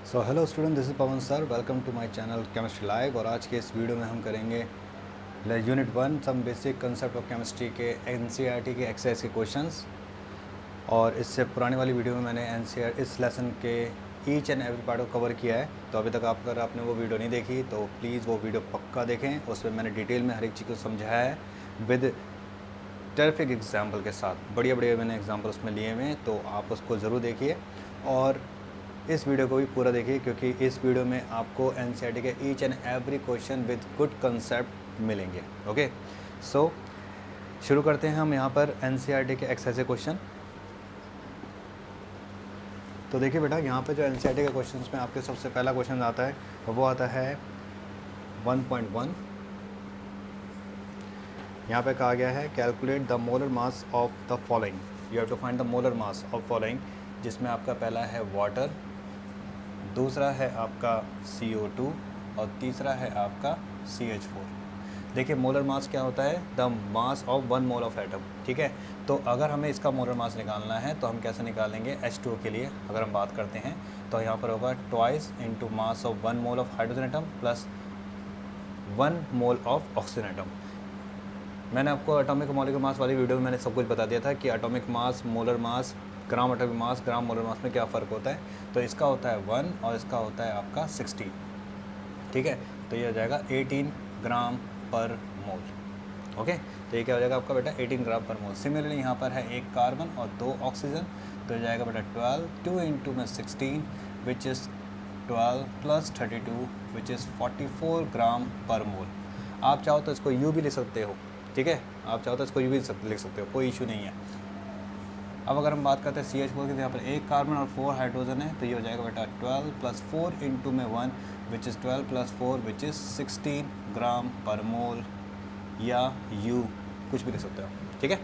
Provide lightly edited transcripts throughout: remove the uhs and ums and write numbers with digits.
So hello student, this is Pawan sir. Welcome to my channel chemistry live. और आज के इस वीडियो में हम करेंगे unit 1 some basic concept of chemistry के एनसीईआरटी के एक्सरसाइज के क्वेश्चंस। और इससे पुरानी वाली वीडियो में मैंने एनसीईआरटी इस लेसन के ईच एंड एवरी पार्ट को कवर किया है। तो अभी तक अगर आपने वो वीडियो नहीं देखी तो प्लीज़ वो वीडियो पक्का देखें। उसमें मैंने डिटेल में हर एक चीज़ को समझाया है विद टेरिफिक एग्जाम्पल के साथ। बढ़िया बढ़िया मैंने एग्जाम्पल उसमें लिए हुए हैं, तो आप उसको ज़रूर देखिए और इस वीडियो को भी पूरा देखिए, क्योंकि इस वीडियो में आपको एनसीईआरटी के each and every question with good concept मिलेंगे। ओके, सो शुरू करते हैं हम यहाँ पर एनसीईआरटी के एक्सरसाइज क्वेश्चन। तो देखिए बेटा, यहाँ पे जो एनसीईआरटी के क्वेश्चंस में आपके सबसे पहला क्वेश्चन आता है वो आता है 1.1। यहाँ पे कहा गया है calculate the molar mass of the following. You have to find the molar mass of following, जिसमें आपका पहला है वाटर, दूसरा है आपका CO2 और तीसरा है आपका CH4। देखिए मोलर मास क्या होता है, the mass of 1 mole of atom. ठीक है, तो अगर हमें इसका मोलर मास निकालना है तो हम कैसे निकालेंगे। H2O के लिए अगर हम बात करते हैं तो यहाँ पर होगा twice into mass of 1 mole of hydrogen atom plus 1 mole of oxygen atom. मैंने आपको एटॉमिक मॉलिक्यूलर मास वाली वीडियो में मैंने सब कुछ बता दिया था कि atomic mass, molar mass, gram atomic mass, ग्राम मोलर मास में क्या फ़र्क होता है। तो इसका होता है 1 और इसका होता है आपका 60। ठीक है, तो ये हो जाएगा 18 ग्राम पर मोल। ओके, तो ये क्या हो जाएगा आपका बेटा 18 ग्राम पर मोल। सिमिलरली यहाँ पर है एक कार्बन और 2 ऑक्सीजन, तो हो जाएगा बेटा 12, 2 इंटू में 16 which is 12 plus 32 which is 44 ग्राम पर मोल। आप चाहो तो इसको यू भी लिख सकते हो। ठीक है, आप चाहो तो इसको यू भी लिख सकते हो, कोई इशू नहीं है। अब अगर हम बात करते हैं CH4 की, तो यहाँ पर एक कार्बन और 4 हाइड्रोजन है, तो ये हो जाएगा बेटा 12 प्लस 4 इंटू में 1 which is 12 plus 4 which is 16 ग्राम पर मोल, या यू कुछ भी लिख सकते हो। ठीक है,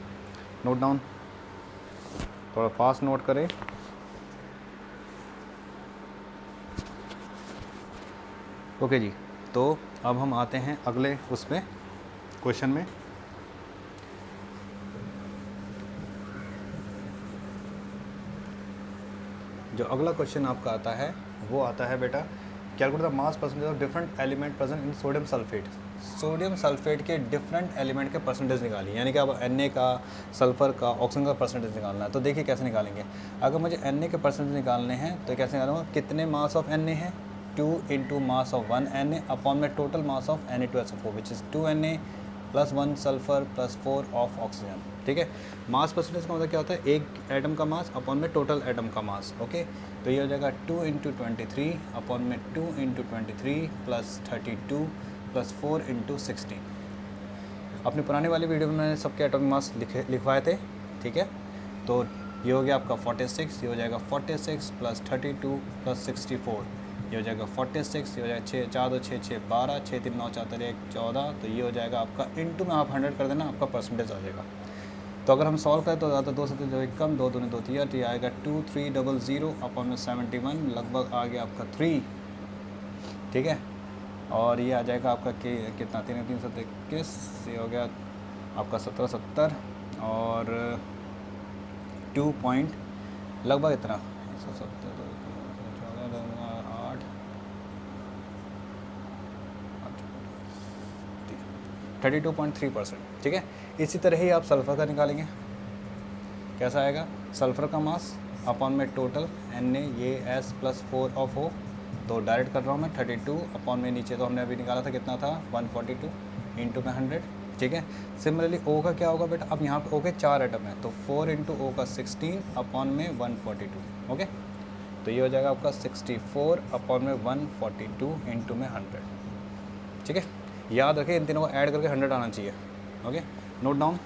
नोट डाउन, थोड़ा फास्ट नोट करें। ओके जी, तो अब हम आते हैं अगले उसमें क्वेश्चन में। जो अगला क्वेश्चन आपका आता है वो आता है बेटा calculate the mass percentage of different element present in sodium sulphate. Sodium sulphate के डिफरेंट एलिमेंट के परसेंटेज निकालिए, यानी कि अब Na का, सल्फर का, ऑक्सीजन का परसेंटेज निकालना है। तो देखिए कैसे निकालेंगे। अगर मुझे Na के परसेंटेज निकालने हैं तो कैसे निकालूंगा, कितने मास ऑफ Na है, 2 into mass of 1 Na upon में total mass of Na2SO4 which is 2 Na plus 1 sulphur plus 4 of oxygen. ठीक है, मास परसेंटेज का मतलब क्या होता है, एक एटम का मास अपॉन में टोटल एटम का मास। ओके, तो ये हो जाएगा 2 इंटू 23 अपॉन में 2 इंटू 23 प्लस 32 प्लस 4 इंटू 16। अपनी पुरानी वाली वीडियो में मैंने सबके एटॉमिक मास लिखवाए थे। ठीक है, तो ये हो गया आपका 46, ये हो जाएगा 46 प्लस 32 प्लस 64, ये हो जाएगा 46, ये हो जाएगा 6 4 2 6 6 12, 6 3 9 4 3 1 14। तो ये हो जाएगा आपका इंटू में आप 100 कर देना, आपका परसेंटेज आ जाएगा। तो अगर हम सॉल्व करें तो ज़्यादा 2 से 2 कम, 2 दूनी 2 3, तो ये आएगा 2300 अपॉन में 71, लगभग आ गया आपका 3। ठीक है, और ये आ जाएगा आपका कितना 321, ये हो गया आपका 1770 और 2 पॉइंट लगभग इतना 32.3%। ठीक है, इसी तरह ही आप सल्फ़र का निकालेंगे। कैसा आएगा, सल्फ़र का मास अपॉन में टोटल Na, ये S प्लस 4 ऑफ O, तो डायरेक्ट कर रहा हूँ मैं 32 अपॉन में, नीचे तो हमने अभी निकाला था कितना था 142 इंटू में 100। ठीक है, सिमिलरली O का क्या होगा बेटा, अब यहाँ पे O के 4 एटम है तो 4 इंटू O का 16 अपॉन में 142। ओके, तो ये हो जाएगा आपका 64 अपॉन में 142 इंटू में 100। ठीक है, याद रखें इन तीनों को ऐड करके 100 आना चाहिए। Okay, note down.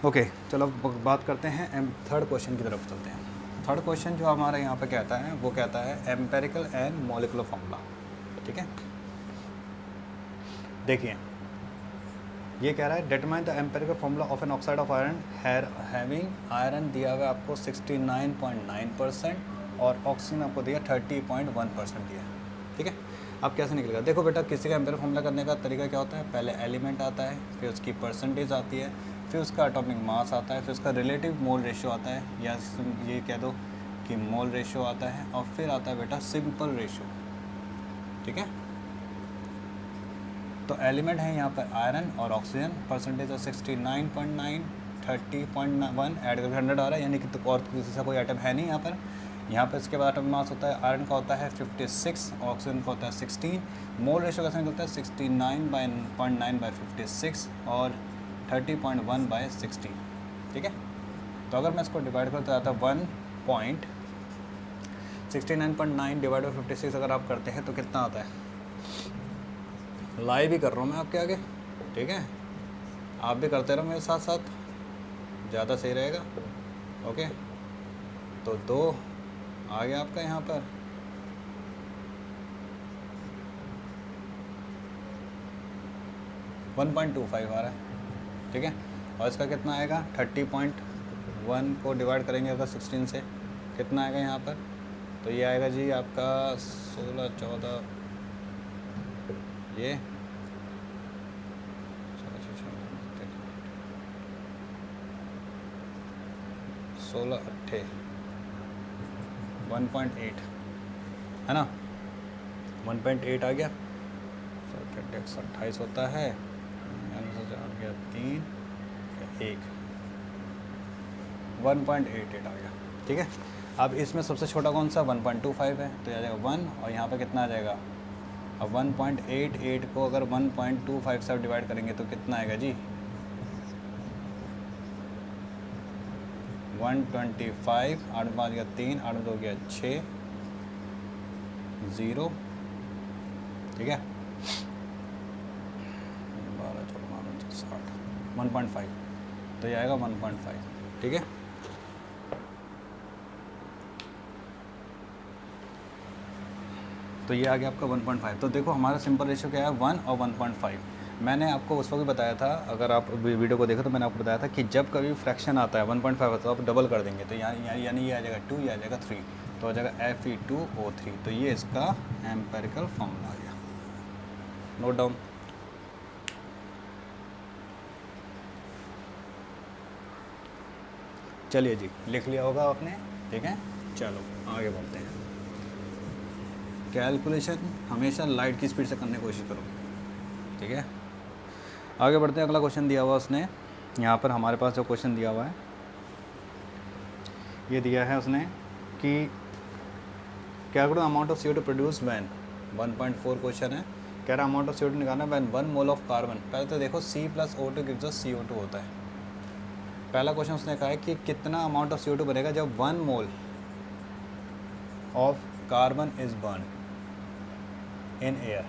ओके, चलो अब बात करते हैं थर्ड क्वेश्चन की तरफ चलते हैं। थर्ड क्वेश्चन जो हमारा यहाँ पे कहता है वो कहता है एम्पेरिकल एंड मॉलिक्यूलर फार्मूला। ठीक है, देखिए ये कह रहा है determine the empirical formula of an oxide of iron having iron दिया हुआ आपको 69.9% और ऑक्सीजन आपको दिया 30.1% दिया। ठीक है, अब कैसे निकलेगा, देखो बेटा किसी का एम्पेरिकल फार्मूला करने का तरीका क्या होता है, पहले एलिमेंट आता है, फिर उसकी परसेंटेज आती है, फिर उसका एटॉमिक मास आता है, फिर उसका रिलेटिव मोल रेशियो आता है, या ये कह दो कि मोल रेशियो आता है, और फिर आता है बेटा सिंपल रेशियो। ठीक है, तो एलिमेंट है यहाँ पर आयरन और ऑक्सीजन, परसेंटेज ऑफ 69.9, 30.1 ऐड करके 100 आ रहा है, यानी कि तो और किसी का कोई आइटम है नहीं यहाँ पर। यहाँ पर इसके बाद एटॉमिक मास होता है, आयरन का होता है 56, ऑक्सीजन का होता है 16, मोल रेशियो कैसे निकलता है 69.9/56 और 30.1/16। ठीक है, तो अगर मैं इसको डिवाइड करता आता 1.69.9 डिवाइड बाई 56 अगर आप करते हैं तो कितना आता है, लाइव भी कर रहा हूँ मैं आपके आगे। ठीक है, आप भी करते रहो मेरे साथ साथ, ज़्यादा सही रहेगा। ओके, तो 2 आ गया आपका यहाँ पर, $1.25 आ रहा है। ठीक है, और इसका कितना आएगा 30.1 को डिवाइड करेंगे अगर 16 से, कितना आएगा यहाँ पर, तो ये आएगा जी आपका 16, 14, ये 16, 8, 1.8 है ना, 1.8 आ गया। 28 होता है, आ गया 3, 1, 1.88 आ गया। ठीक है, अब इसमें सबसे छोटा कौन सा 1.25 है, तो आ जाएगा 1, और यहाँ पे कितना आ जाएगा, अब 1.88 को अगर 1.25 से डिवाइड करेंगे तो कितना आएगा जी 125, 8 में 5 गया 3, 8 में 2 गया 6, 0। ठीक है, 12, 14, 60, 1.5, तो ये आएगा 1.5। ठीक है, तो ये आ गया आपका 1.5। तो देखो हमारा सिंपल रेशियो क्या है 1 और 1.5। मैंने आपको उस वक्त बताया था, अगर आप वीडियो को देखो तो मैंने आपको बताया था कि जब कभी फ्रैक्शन आता है 1.5 तो आप डबल कर देंगे, तो यानी ये आ जाएगा 2, ये आ जाएगा 3, तो आ जाएगा Fe2O3। तो ये इसका एम्पेरिकल फॉर्मूला आ गया, नोट डाउन। चलिए जी, लिख लिया होगा आपने। ठीक है, चलो आगे बढ़ते हैं। कैलकुलेशन हमेशा लाइट की स्पीड से करने की कोशिश करो। ठीक है, आगे बढ़ते हैं। अगला क्वेश्चन दिया हुआ उसने यहाँ पर, हमारे पास जो क्वेश्चन दिया हुआ है ये दिया है उसने कि calculate amount of CO2 produce when, 1.4 question है, कह रहा अमाउंट ऑफ CO2 निकालना व्हेन 1 मोल ऑफ कार्बन। पहले तो देखो C+O2 गिव्स अस CO2 होता है। पहला क्वेश्चन उसने कहा है कि कितना अमाउंट ऑफ CO2 बनेगा जब 1 मोल of carbon is burn in air,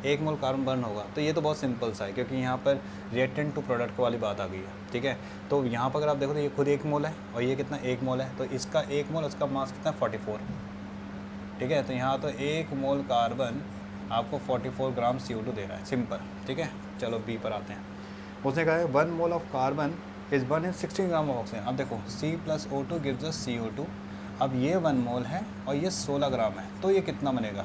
1 mole carbon burn होगा। तो ये तो बहुत सिंपल सा है, क्योंकि यहाँ पर रिएक्टेंट टू प्रोडक्ट वाली बात आ गई है। ठीक है, तो यहाँ पर अगर आप देखो तो ये खुद 1 मोल है और ये कितना 1 मोल है, तो इसका 1 मोल, उसका मास कितना 44। ठीक है, तो यहाँ तो 1 मोल कार्बन आपको 44 ग्राम CO2 दे रहा है, सिंपल। ठीक है, चलो बी पर आते हैं। उसने कहा है 1 मोल of carbon is burn in 16 gram of oxygen. अब देखो C+O2 गिव्स अस CO2, अब ये 1 मोल है और ये 16 ग्राम है, तो ये कितना बनेगा।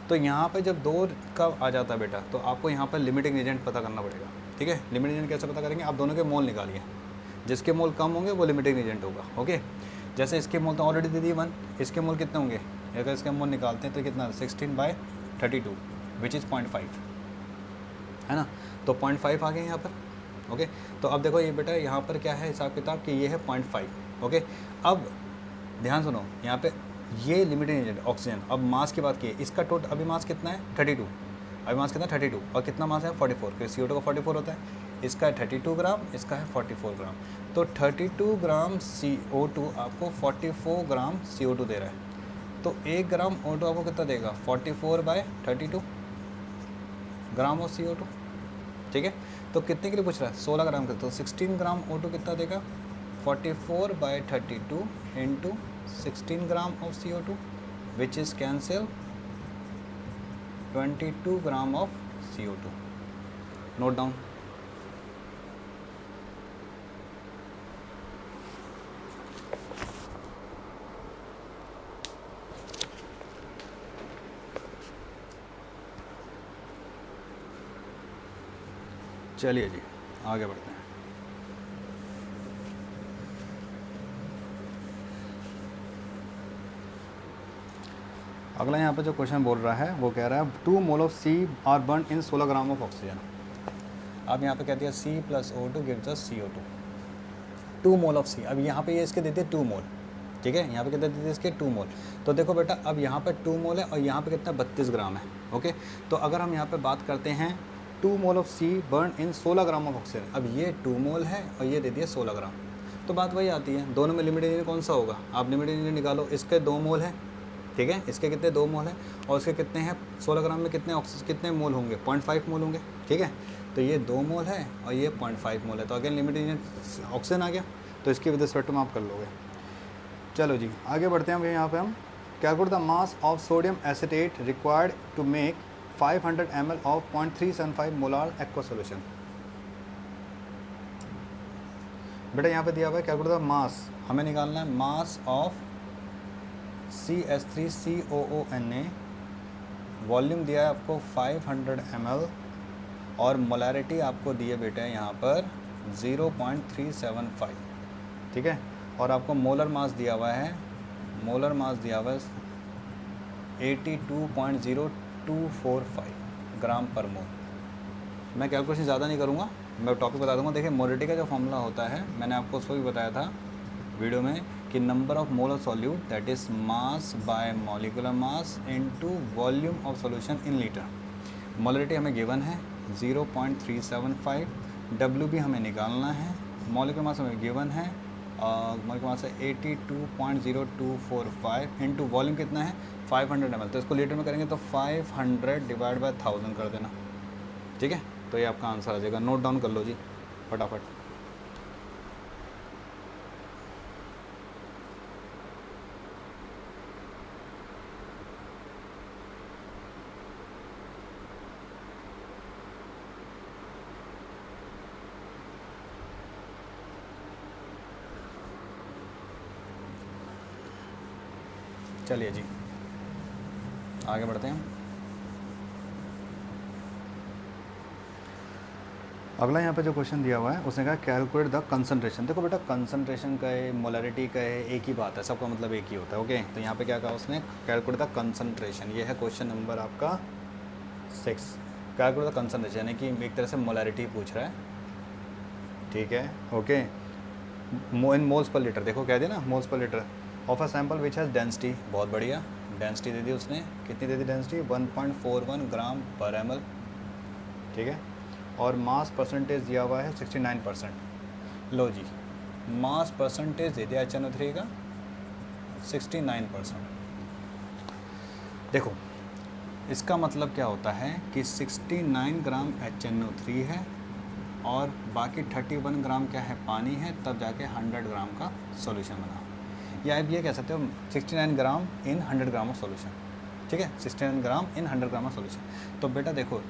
तो यहाँ पे जब 2 का आ जाता है बेटा, तो आपको यहाँ पर लिमिटिंग एजेंट पता करना पड़ेगा। ठीक है, लिमिटिंग एजेंट कैसे पता करेंगे, आप दोनों के मोल निकालिए, जिसके मोल कम होंगे वो लिमिटिंग एजेंट होगा। ओके, जैसे इसके मोल तो ऑलरेडी दे दिए 1, इसके मोल कितने होंगे, अगर इसके मोल निकालते हैं तो कितना 16/32 विच इज़ 0.5 है ना, तो 0.5 आ गए यहाँ पर। ओके, तो अब देखो ये बेटा यहाँ पर क्या है हिसाब किताब कि ये है 0.5। ओके, अब ध्यान सुनो, यहाँ पे ये लिमिटिंग एजेंट ऑक्सीजन। अब मास की बात की, इसका टोटल अभी मास कितना है 32, अभी मास कितना 32, और कितना मास है 44, क्योंकि CO2 का 44 होता है, इसका है 32 ग्राम, इसका है 44 ग्राम। तो 32 ग्राम CO2 आपको 44 ग्राम CO2 दे रहा है, तो 1 ग्राम O2 आपको कितना देगा 44/32 ग्राम ऑफ CO2। ठीक है, तो कितने के लिए पूछ रहा है 16 ग्राम का, तो 16 ग्राम O2 कितना देगा 44/32 into 16 gram of CO2 which is cancel 22 gram of CO2। Note down. चलिए जी, आगे बढ़ते हैं। अगला यहाँ पे जो क्वेश्चन बोल रहा है वो कह रहा है 2 mole of C are burn in 16 gram of oxygen. अब यहाँ पे कह दिया C + O2 gives us CO2, 2 mole of C. अब यहाँ पे ये इसके देते 2 मोल, ठीक है, यहाँ पे कितने देते इसके 2 मोल। तो देखो बेटा अब यहाँ पे 2 मोल है और यहाँ पे कितना 32 ग्राम है। ओके, तो अगर हम यहाँ पे बात करते हैं 2 mole of C burn in 16 gram of oxygen, अब ये 2 मोल है और ये दे दिया 16 ग्राम, तो बात वही आती है, दोनों में लिमिट एरिया कौन सा होगा, आप लिमिट एरिया निकालो। इसके 2 मोल है, ठीक है, इसके कितने 2 मोल है और इसके कितने हैं 16 ग्राम में कितने मोल होंगे, 0.5 मोल होंगे, ठीक है। तो ये 2 मोल है और ये 0.5 मोल है, तो अगेन लिमिट एरिया ऑक्सीजन आ गया, तो इसकी विद रिस्पेक्ट में आप कर लोगे। चलो जी आगे बढ़ते हैं। यहाँ पे हम calculate the mass of sodium acetate required to make 500 ml of 0.375 molar aqua solution. बेटा यहाँ पे दिया हुआ है कैलकुलेट द मास, हमें निकालना है मास ऑफ CH3COONA, वॉल्यूम दिया है आपको 500 ml और मोलारिटी आपको दिए बेटे यहाँ पर 0.375, ठीक है, और आपको मोलर मास दिया हुआ है, मोलर मास दिया हुआ है 82.0245 ग्राम पर मोल। मैं कैलकुलेशन ज़्यादा नहीं करूँगा, मैं टॉपिक बता दूँगा। देखिए मोलरिटी का जो फॉर्मूला होता है, मैंने आपको उसको भी बताया था वीडियो में कि number of mole of solute that is mass by molecular mass into volume of solution in litre. Molarity हमें गिवन है 0.375, डब्ल्यू भी हमें निकालना है, मॉलिक्यूलर मास हमें गिवन है मॉलिक्यूलर मास है 82.0245 इंटू वॉल्यूम कितना है 500 ml, तो इसको लीटर में करेंगे तो 500 डिवाइड बाय 1000 कर देना, ठीक है, तो ये आपका आंसर आ जाएगा। नोट डाउन कर लो जी फटाफट। चलिए जी आगे बढ़ते हैं। अगला यहाँ पे जो क्वेश्चन दिया हुआ है उसने कहा कैलकुलेट द कंसंट्रेशन। देखो बेटा कंसंट्रेशन का है, मोलरिटी का है, एक ही बात है, सबका मतलब एक ही होता है। ओके, तो यहाँ पे क्या कहा उसने, कैलकुलेट द कंसंट्रेशन। ये है क्वेश्चन नंबर आपका 6, कैलकुलेट द कंसंट्रेशन, यानी कि एक तरह से मोलरिटी पूछ रहा है, ठीक है। ओके, इन मोल्स पर लीटर, देखो कह दिया ना moles per litre of a sample which has density, बहुत बढ़िया, डेंसिटी दे दी उसने, कितनी दे दी डेंसिटी 1.41 ग्राम पर ml, ठीक है, और मास परसेंटेज दिया हुआ है 69%। लो जी मास परसेंटेज दे दिया HNO3 का 69%। देखो इसका मतलब क्या होता है कि 69 ग्राम HNO3 है और बाकी 31 ग्राम क्या है पानी है, तब जाके 100 ग्राम का सॉल्यूशन बना। या आप ये कह सकते हो 69 ग्राम इन 100 ग्राम ऑफ सॉल्यूशन, ठीक है, 69 ग्राम इन 100 ग्राम ऑफ सॉल्यूशन। तो बेटा देखो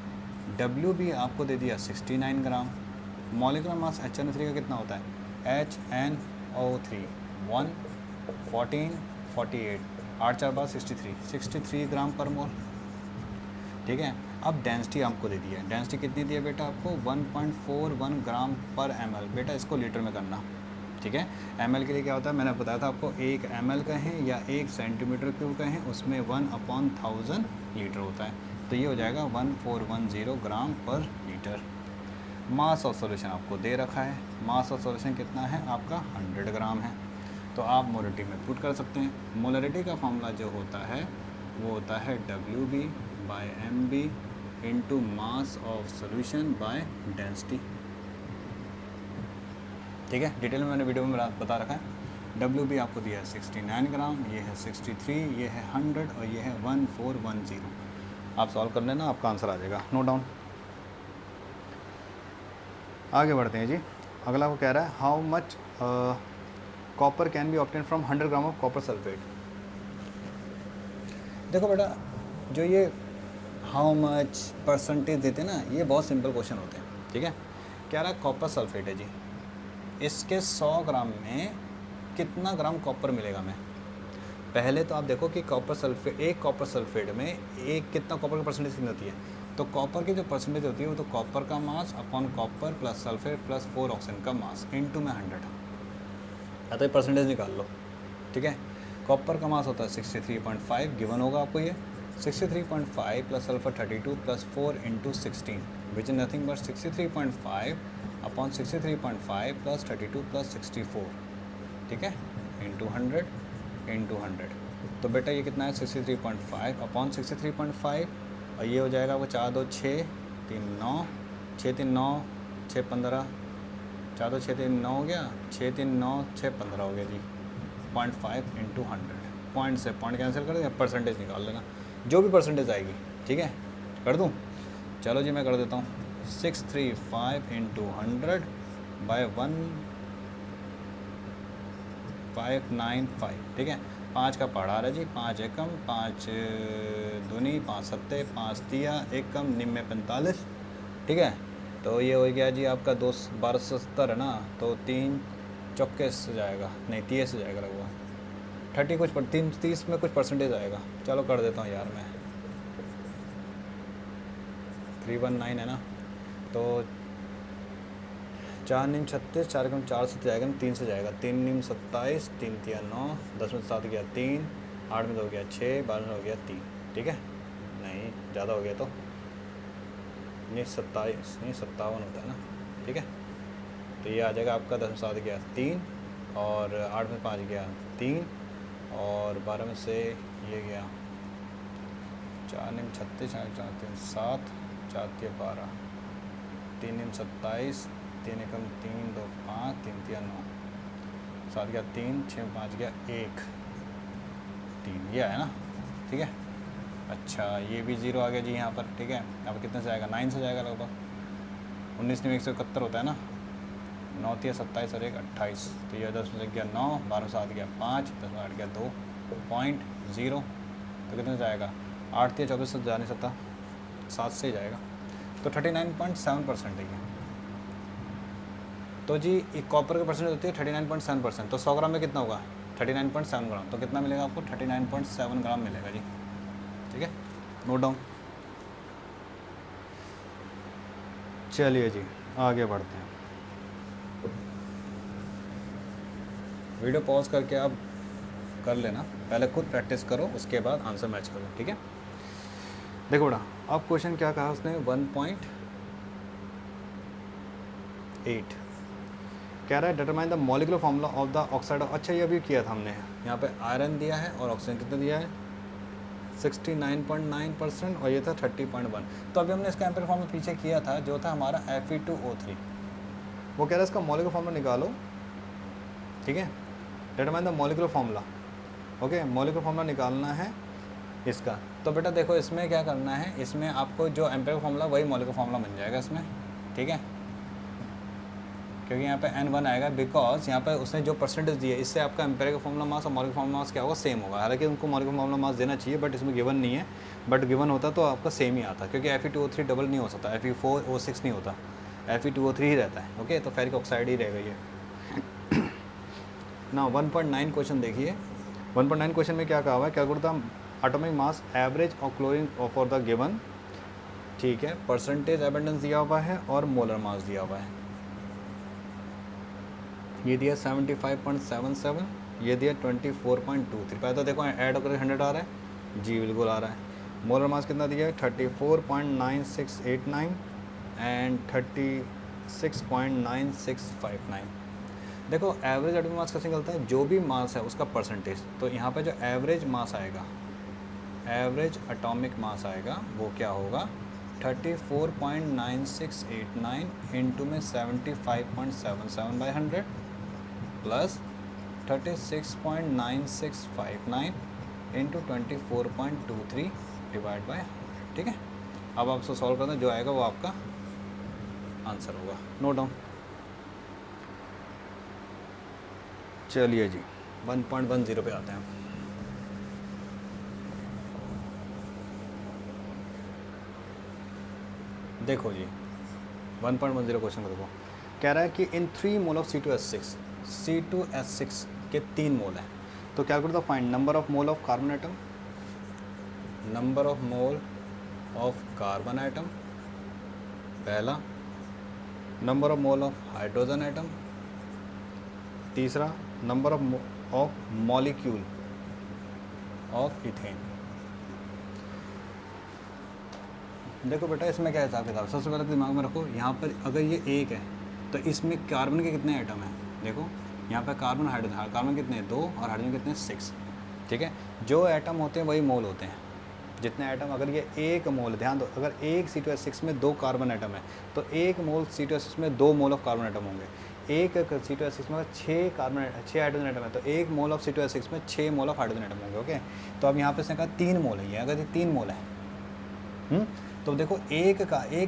W भी आपको दे दिया 69 ग्राम, मॉलिक्यूलर मास HNO3 का कितना होता है HNO3 1 14 48 8 4 बार 63 ग्राम पर मोल, ठीक है। अब डेंसिटी आपको दे दी है, डेंसिटी कितनी दी है बेटा आपको 1.41 ग्राम पर ml। बेटा इसको लीटर में करना, ठीक है। ml के लिए क्या होता है मैंने बताया था आपको, 1 ml कहें या 1 सेंटीमीटर क्यूब कहें उसमें 1/1000 लीटर होता है, तो ये हो जाएगा 1410 ग्राम पर लीटर। मास ऑफ सॉल्यूशन आपको दे रखा है, मास ऑफ सॉल्यूशन कितना है आपका 100 ग्राम है, तो आप मोलरिटी में पुट कर सकते हैं। मोलरिटी का फॉर्मूला जो होता है वो होता है WB/MB into mass of solution by density, ठीक है। डिटेल में मैंने वीडियो में बता रखा है। WB आपको दिया है 69 ग्राम, ये है 63, ये है 100 और ये है 1410। आप सॉल्व कर लेना, आपका आंसर आ जाएगा। Note down. आगे बढ़ते हैं जी। अगला वो कह रहा है how much copper can be obtain from 100 gram of copper sulphate. देखो बेटा जो ये हाउ मच परसेंटेज देते हैं ना, ये बहुत सिंपल क्वेश्चन होते हैं, ठीक है। कह रहा है कॉपर सल्फेट है जी, इसके 100 ग्राम में कितना ग्राम कॉपर मिलेगा हमें। पहले तो आप देखो कि कॉपर सल्फेट, एक कॉपर सल्फेट में एक कितना कॉपर की परसेंटेज कितनी होती है, तो तो कॉपर की जो परसेंटेज होती है वो तो कॉपर का mass upon copper plus sulphate plus 4 oxygen का मास इनटू में 100 या तो ये परसेंटेज निकाल लो, ठीक है। कॉपर का मास होता है 63.5, गिवन होगा आपको ये 63.5 plus sulphur 32 plus 4 into 16 which is nothing but 63.5 upon 63.5 plus 32 plus 64, ठीक है, इंटू 100 तो बेटा ये कितना है 63.5 अपॉन 63.5 और ये हो जाएगा वो 4 2 6 3 9 6 3 9 6 15 4 2 6 3 9 हो गया 6 3 9 6 15 हो गया जी 0.5 इंटू 100 पॉइंट से पॉइंट कैंसिल कर दें, परसेंटेज निकाल लेना जो भी परसेंटेज आएगी, ठीक है। कर दूँ, चलो जी मैं कर देता हूँ 635 इंटू 100 बाय 1595, ठीक है। 5 का पढ़ा रहा जी, 5 एकम 5 दूनी 5 सत्ते 5 तिया एकम निम्न 45, ठीक है। तो ये हो गया जी आपका 1270 है ना, तो 3 चौके से जाएगा, नहीं 30 से जाएगा लगभग 30 कुछ 30 में कुछ परसेंटेज आएगा। चलो कर देता हूँ यार मैं 319 है ना, तो 4 निम 36 4 कम 4 से जाएगा, 3 से जाएगा 3 निम 27 3 तिया 9 10 में 7 गया 3 8 में 2 गया 6 12 में हो गया 3, ठीक है। नहीं ज़्यादा हो गया तो नहीं 27 नहीं 57 होता है ना, ठीक है। तो ये आ जाएगा आपका 10 में 7 गया 3 और 8 में 5 गया 3 और 12 में से ये गया 4 निम 36 4 4 3 7 4 तिया 12 3 निम 27 3 एकम 3 2 5 3 तिया 9 7 गया 3 6 5 गया 1 3, ये आया ना, ठीक है। अच्छा ये भी 0 आ गया जी यहाँ पर, ठीक है। यहाँ पर कितने से आएगा 9 से जाएगा लगभग 19 में 171 होता है ना, 9 तिया 27 और 1 28, तो ये 10 में गया 9 12 में 7 गया 5 10 में 8 गया 2.0, तो कितने से जाएगा 8 तिया 24 से जा नहीं सकता 7 से ही जाएगा, तो 39.7% है ये। तो जी एक कॉपर की परसेंटेज होती है 39.7%, तो 100 ग्राम में कितना होगा 39.7 ग्राम, तो कितना मिलेगा आपको 39.7 ग्राम मिलेगा जी, ठीक है, नोट डाउन। चलिए जी आगे बढ़ते हैं, वीडियो पॉज करके आप कर लेना, पहले खुद प्रैक्टिस करो उसके बाद आंसर मैच करो, ठीक है। देखो बेटा अब क्वेश्चन क्या कहा उसने 1.8 कह रहा है determine the molecular formula of the oxide. अच्छा ये अभी किया था हमने, यहाँ पे आयरन दिया है और ऑक्सीजन कितना दिया है 69.9% और ये था 30.1, तो अभी हमने इसका एम्पिरिकल फार्मूला पीछे किया था जो था हमारा Fe2O3, वो कह रहा है इसका मॉलिक्यूलर फार्मूला निकालो, ठीक है, determine the molecular formula, okay, molecular formula निकालना है इसका। तो बेटा देखो इसमें क्या करना है, इसमें आपको जो एम्पिरिकल फार्मूला वही मॉलिक्यूलर फार्मूला बन जाएगा इसमें, ठीक है, क्योंकि यहाँ पे N1 आएगा बिकॉज यहाँ पे उसने जो परसेंटेज दिया इससे आपका एम्पिरिकल फार्मूला मास और मॉलिक्यूलर फार्मूला मास क्या होगा सेम होगा। हालांकि उनको मॉलिक्यूलर फार्मूला मास देना चाहिए बट इसमें गिवन नहीं है, बट गिवन होता तो आपका सेम ही आता, क्योंकि Fe2O3 डबल नहीं हो सकता, Fe4O6 नहीं होता, Fe2O3 ही रहता है, ओके, तो फेरिक ऑक्साइड ही रहेगा ये ना। 1.9 क्वेश्चन देखिए, 1.9 क्वेश्चन में क्या कहा हुआ है, calculate the atomic mass average of chlorine for the given, ठीक है, परसेंटेज एबंडेंस दिया हुआ है और मोलर मास दिया हुआ है, ये दिया 75.77, ये दिया 24.23, पहले तो देखो ऐड होकर 100 आ रहा है जी, बिल्कुल आ रहा है। मोलर मास कितना दिया है 34.9689 एंड 36.9659। देखो एवरेज एटॉमिक मास कैसे निकलता है, जो भी मास है उसका परसेंटेज, तो यहाँ पे जो एवरेज मास आएगा, एवरेज एटॉमिक मास आएगा वो क्या होगा 34.9689 इंटू में 75.77 by 100 plus 36.9659 into 24.23 divide by 100, ठीक है। अब आप उसको सॉल्व करना, जो आएगा वो आपका आंसर होगा, नोट डाउन। चलिए जी 1.10 पे आते हैं। देखो जी 1.10 क्वेश्चन को देखो, कह रहा है कि इन 3 मोल ऑफ C2H6 के 3 मोल हैं, तो calculate the find number of mole of carbon atom, number of mole of carbon atom पहला, number of mole of hydrogen atom तीसरा, number of molecule of ethane. देखो बेटा इसमें क्या हिसाब किताब, सबसे पहले दिमाग में रखो, यहाँ पर अगर ये एक है तो इसमें कार्बन के कितने आइटम हैं, देखो यहाँ पर कार्बन हाइड्रोजन, कार्बन कितने हैं 2 और हाइड्रोजन कितने 6, ठीक है। जो एटम होते हैं वही मोल होते हैं, जितने आइटम, अगर ये एक मोल, ध्यान दो, अगर एक C2H6 में 2 कार्बन आइटम है तो एक मोल C2H6 में 2 मोल ऑफ कार्बन आइटम होंगे। एक C2H6 में 6 हाइड्रोजन आइटम है तो एक मोल ऑफ C2H6 में 6 मोल ऑफ हाइड्रोजन आइटम होंगे, ओके। तो अब यहाँ पे इसने कहा 3 मोल है, ये अगर ये 3 मोल है, तो देखो एक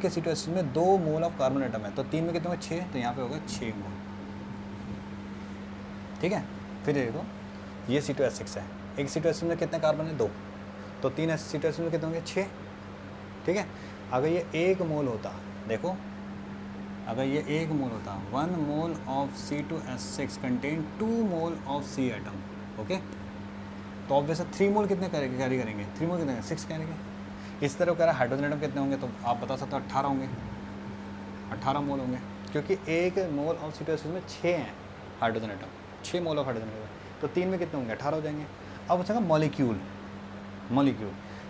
C2H6 में 2 मोल ऑफ कार्बन आइटम है तो 3 में कितने होंगे 6, तो यहाँ पे होगा 6 मोल, ठीक है। फिर देखो ये C2H6 है, एक C2H6 में कितने कार्बन है 2, तो 3 C2H6 में कितने होंगे 6, ठीक है। अगर ये एक मोल होता, देखो अगर ये एक मोल होता, 1 mole of C2H6 contain 2 mole of C atom, okay. तो ऑब्वियसली 3 मोल कितने कैरी करेंगे, 3 मोल कितने 6 करेंगे। इस तरह कह रहा है हाइड्रोजन एटम कितने होंगे, तो आप बता सकते हो 18 होंगे, 18 मोल होंगे, क्योंकि एक मोल ऑफ C2H6 में 6 हैं hydrogen atom, 6 mole of hydrogen atom, तो 3 में कितने होंगे 18 हो जाएंगे। अब उसका मॉलिक्यूल,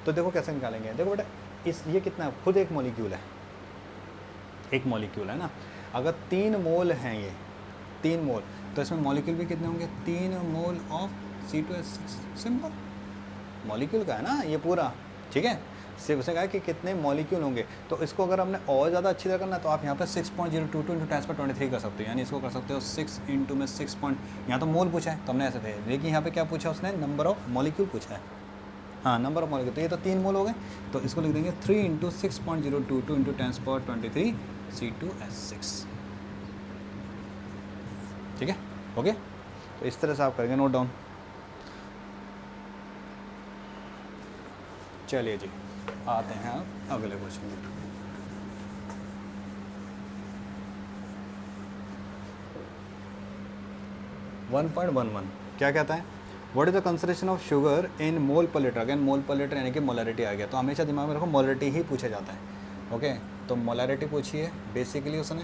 तो देखो कैसे निकालेंगे, देखो बेटा ये कितना है, खुद एक मॉलिक्यूल है, एक मॉलिक्यूल है ना। अगर 3 मोल हैं, ये 3 मोल, तो इसमें मॉलिक्यूल भी कितने होंगे 3 mole of C2H6, simple molecule का है ना ये पूरा, ठीक है। सिर्फ उसे कहा कि कितने मॉलिक्यूल होंगे, तो इसको अगर हमने और ज़्यादा अच्छी तरह करना है तो आप यहाँ पे 6.022 × 10⁻23 कर सकते हो, यानी इसको कर सकते हो 6 × में 6 पॉइंट, यहाँ तो मोल पूछा है तो हमने ऐसे थे, लेकिन यहाँ पे क्या पूछा उसने, नंबर ऑफ मॉलिक्यूल पूछा है, हाँ नंबर ऑफ मॉलिक्यूल। तो ये तो 3 मोल हो गए, तो इसको लिख देंगे 3 × 6.022 × 10⁻23 C2H6, ठीक है, ओके। तो इस तरह से आप करेंगे नोट डाउन। चलिए जी आते हैं आप अगले क्वेश्चन की। वन पॉइंट 11 क्या कहता है, what is the concentration of sugar in mole per litre. Again mole per litre यानी कि मोलरिटी आ गया, तो हमेशा दिमाग में रखो मोलरिटी ही पूछा जाता है, ओके। तो मोलरिटी पूछी है बेसिकली उसने,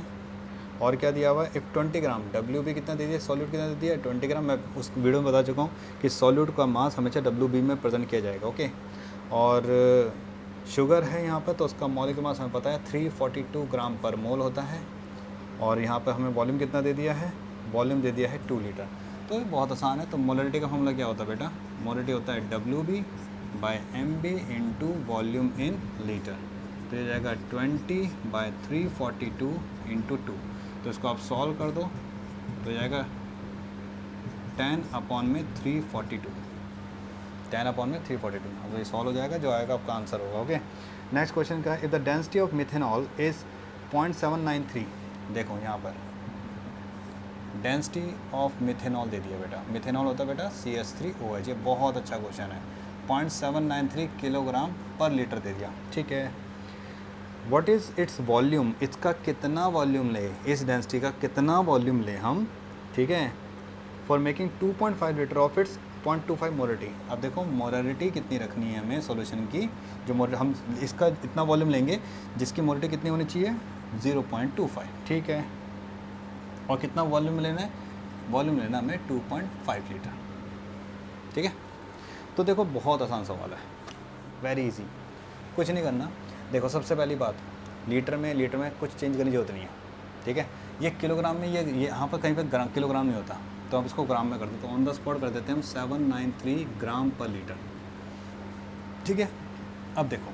और क्या दिया हुआ है, इफ़ 20 ग्राम, WB कितना दे दिया, सॉल्यूट कितना दे दिया 20 ग्राम। मैं उस वीडियो में बता चुका हूँ कि सॉल्यूट का मास हमेशा WB में प्रेजेंट किया जाएगा, ओके। और शुगर है यहाँ पर, तो उसका मॉलिक्यूलर मास हमें पता है 342 ग्राम पर मोल होता है, और यहाँ पर हमें वॉल्यूम कितना दे दिया है, वॉल्यूम दे दिया है 2 लीटर। तो ये बहुत आसान है। तो मोलरिटी का फॉर्मूला क्या होता है बेटा, मोलरिटी होता है WB/MB × वॉल्यूम इन लीटर, तो ये जाएगा 20/342 × 2, तो इसको आप सॉल्व कर दो तो जाएगा 10/342, 10/342। अब ये सॉल्व हो जाएगा, जो आएगा आपका आंसर होगा, ओके। नेक्स्ट क्वेश्चन का है, if the density of methanol is 0.793, देखो यहाँ पर डेंसिटी ऑफ मिथेनॉल दे दिया बेटा, मिथेनॉल होता है बेटा CH3OH, ये बहुत अच्छा क्वेश्चन है, 0.793 किलोग्राम पर लीटर दे दिया, ठीक है। व्हाट इज़ इट्स वॉल्यूम, इसका कितना वॉल्यूम ले, इस डेंसिटी का कितना वॉल्यूम ले हम, ठीक है, for making 2.5 litre of its 0.25 molarity. अब देखो मोलरिटी कितनी रखनी है हमें सॉल्यूशन की, जो हम इसका इतना वॉल्यूम लेंगे जिसकी मोलरिटी कितनी होनी चाहिए 0.25, ठीक है। और कितना वॉल्यूम लेना है, वॉल्यूम लेना हमें 2.5 लीटर, ठीक है। तो देखो बहुत आसान सवाल है, वेरी इजी, कुछ नहीं करना। देखो सबसे पहली बात, लीटर में कुछ चेंज करने की जरूरत नहीं है, ठीक है। ये किलोग्राम में, ये यहाँ पर कहीं पर किलोग्राम नहीं होता, तो हम इसको ग्राम में कर देते हैं, तो ऑन द स्पॉट कर देते हैं हम 793 ग्राम पर लीटर, ठीक है। अब देखो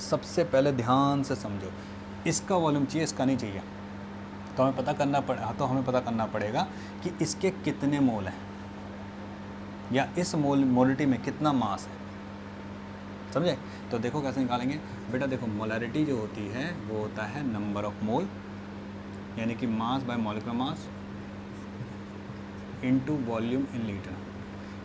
सबसे पहले ध्यान से समझो, इसका वॉल्यूम चाहिए, इसका नहीं चाहिए, तो हमें पता करना पड़ेगा कि इसके कितने मोल हैं, या इस मोलरिटी में कितना मास है, समझे। तो देखो कैसे निकालेंगे बेटा, देखो मोलरिटी जो होती है वो होता है नंबर ऑफ मोल, यानी कि mass by molecular mass into volume in litre.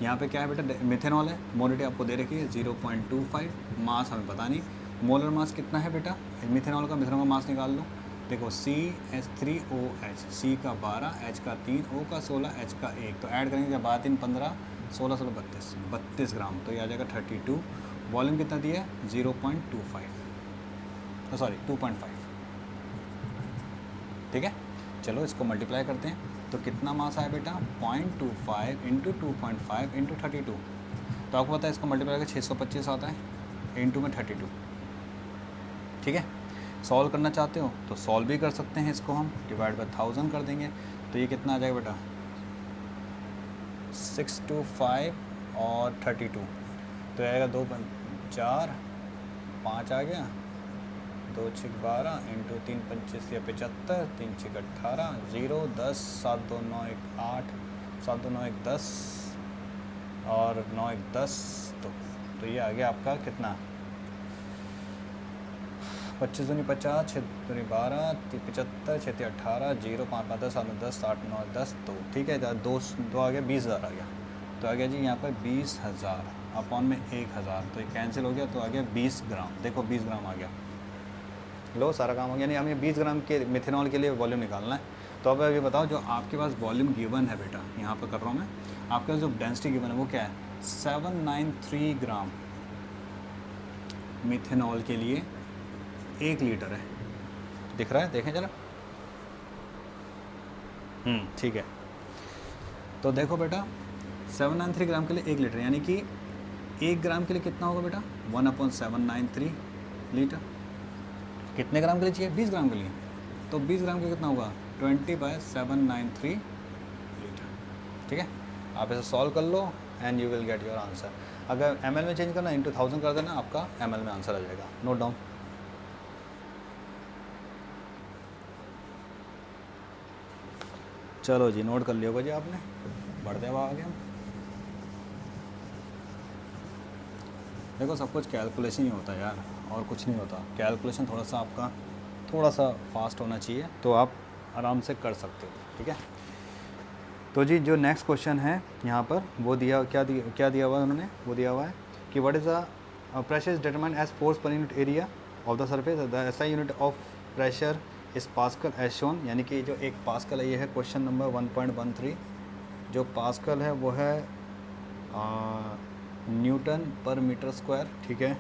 यहाँ पे क्या है बेटा, मिथेनॉल है, मोलरिटी आपको दे रखी है 0.25, मास हमें पता नहीं, मोलर मास कितना है बेटा मिथेनॉल का मास निकाल लो। देखो CH3OH, C का 12, H का 3, O का 16, H का 1, तो ऐड करेंगे, 12 3 15, 16 16 32 32 ग्राम, तो ये आ जाएगा 32। वॉल्यूम कितना दिया है 0.25, सॉरी 2.5, ठीक है। चलो इसको मल्टीप्लाई करते हैं, तो कितना मास आया बेटा 0.25 इंटू 2.5 इंटू 32, तो आपको पता है इसको मल्टीप्लाई करके 625 आता है, इंटू में 32, ठीक है। सॉल्व करना चाहते हो तो सॉल्व भी कर सकते हैं, इसको हम डिवाइड बाय 1000 कर देंगे, तो ये कितना आ जाएगा बेटा 625 और 32, तो आएगा 2 4 5 आ गया, 2 6 12 इंटू 3 25 या 75, 3 6 18, 0 10 7 2 9 1 8, 7 2 9 1 10 और 9 1 10, तो ये आ गया आपका कितना 25 दूनी 50, 6 दूनी 12, 75, 6 3 18, 0 5 5 10 7 10 8 9 10, तो ठीक है, दो आ गया 20,000 आ गया, तो आ गया जी यहाँ पर 20,000 अपॉन में 1000, तो ये कैंसिल हो गया, तो आ गया 20 ग्राम, देखो 20 ग्राम आ गया। लो सारा काम हो गया, यानी हमें 20 ग्राम के मिथेनॉल के लिए वॉल्यूम निकालना है। तो अब ये बताओ, जो आपके पास वॉल्यूम गिवन है बेटा, यहाँ पर कर रहा हूँ मैं, आपके पास जो डेंसिटी गिवन है वो क्या है 793 ग्राम मिथेनॉल के लिए 1 लीटर है, दिख रहा है, देखें जरा, ठीक है। तो देखो बेटा 793 ग्राम के लिए 1 लीटर, यानी कि 1 ग्राम के लिए कितना होगा बेटा 1/793 लीटर। कितने ग्राम के लिए चाहिए 20 ग्राम के लिए, तो 20 ग्राम का कितना होगा 20/793 लीटर, ठीक है। आप इसे सॉल्व कर लो and you will get your answer. अगर ml में चेंज करना इंटू 1000 कर देना, आपका ml में आंसर आ जाएगा। Note down. चलो जी, नोट कर लिया होगा जी आपने, बढ़ते हुआ आगे हम। देखो सब कुछ कैलकुलेशन ही होता है यार, और कुछ नहीं होता। कैलकुलेशन थोड़ा सा आपका थोड़ा सा फास्ट होना चाहिए, तो आप आराम से कर सकते हो, ठीक है। तो जी जो नेक्स्ट क्वेश्चन है यहाँ पर, वो क्या दिया हुआ है उन्होंने, वो दिया हुआ है कि what is the pressure is determined as force per unit area of the surface, the SI unit of pressure is pascal as shown, यानी कि जो एक पास्कल है, ये है क्वेश्चन नंबर 1.13। जो पास्कल है वो है न्यूटन पर मीटर स्क्वायर, ठीक है।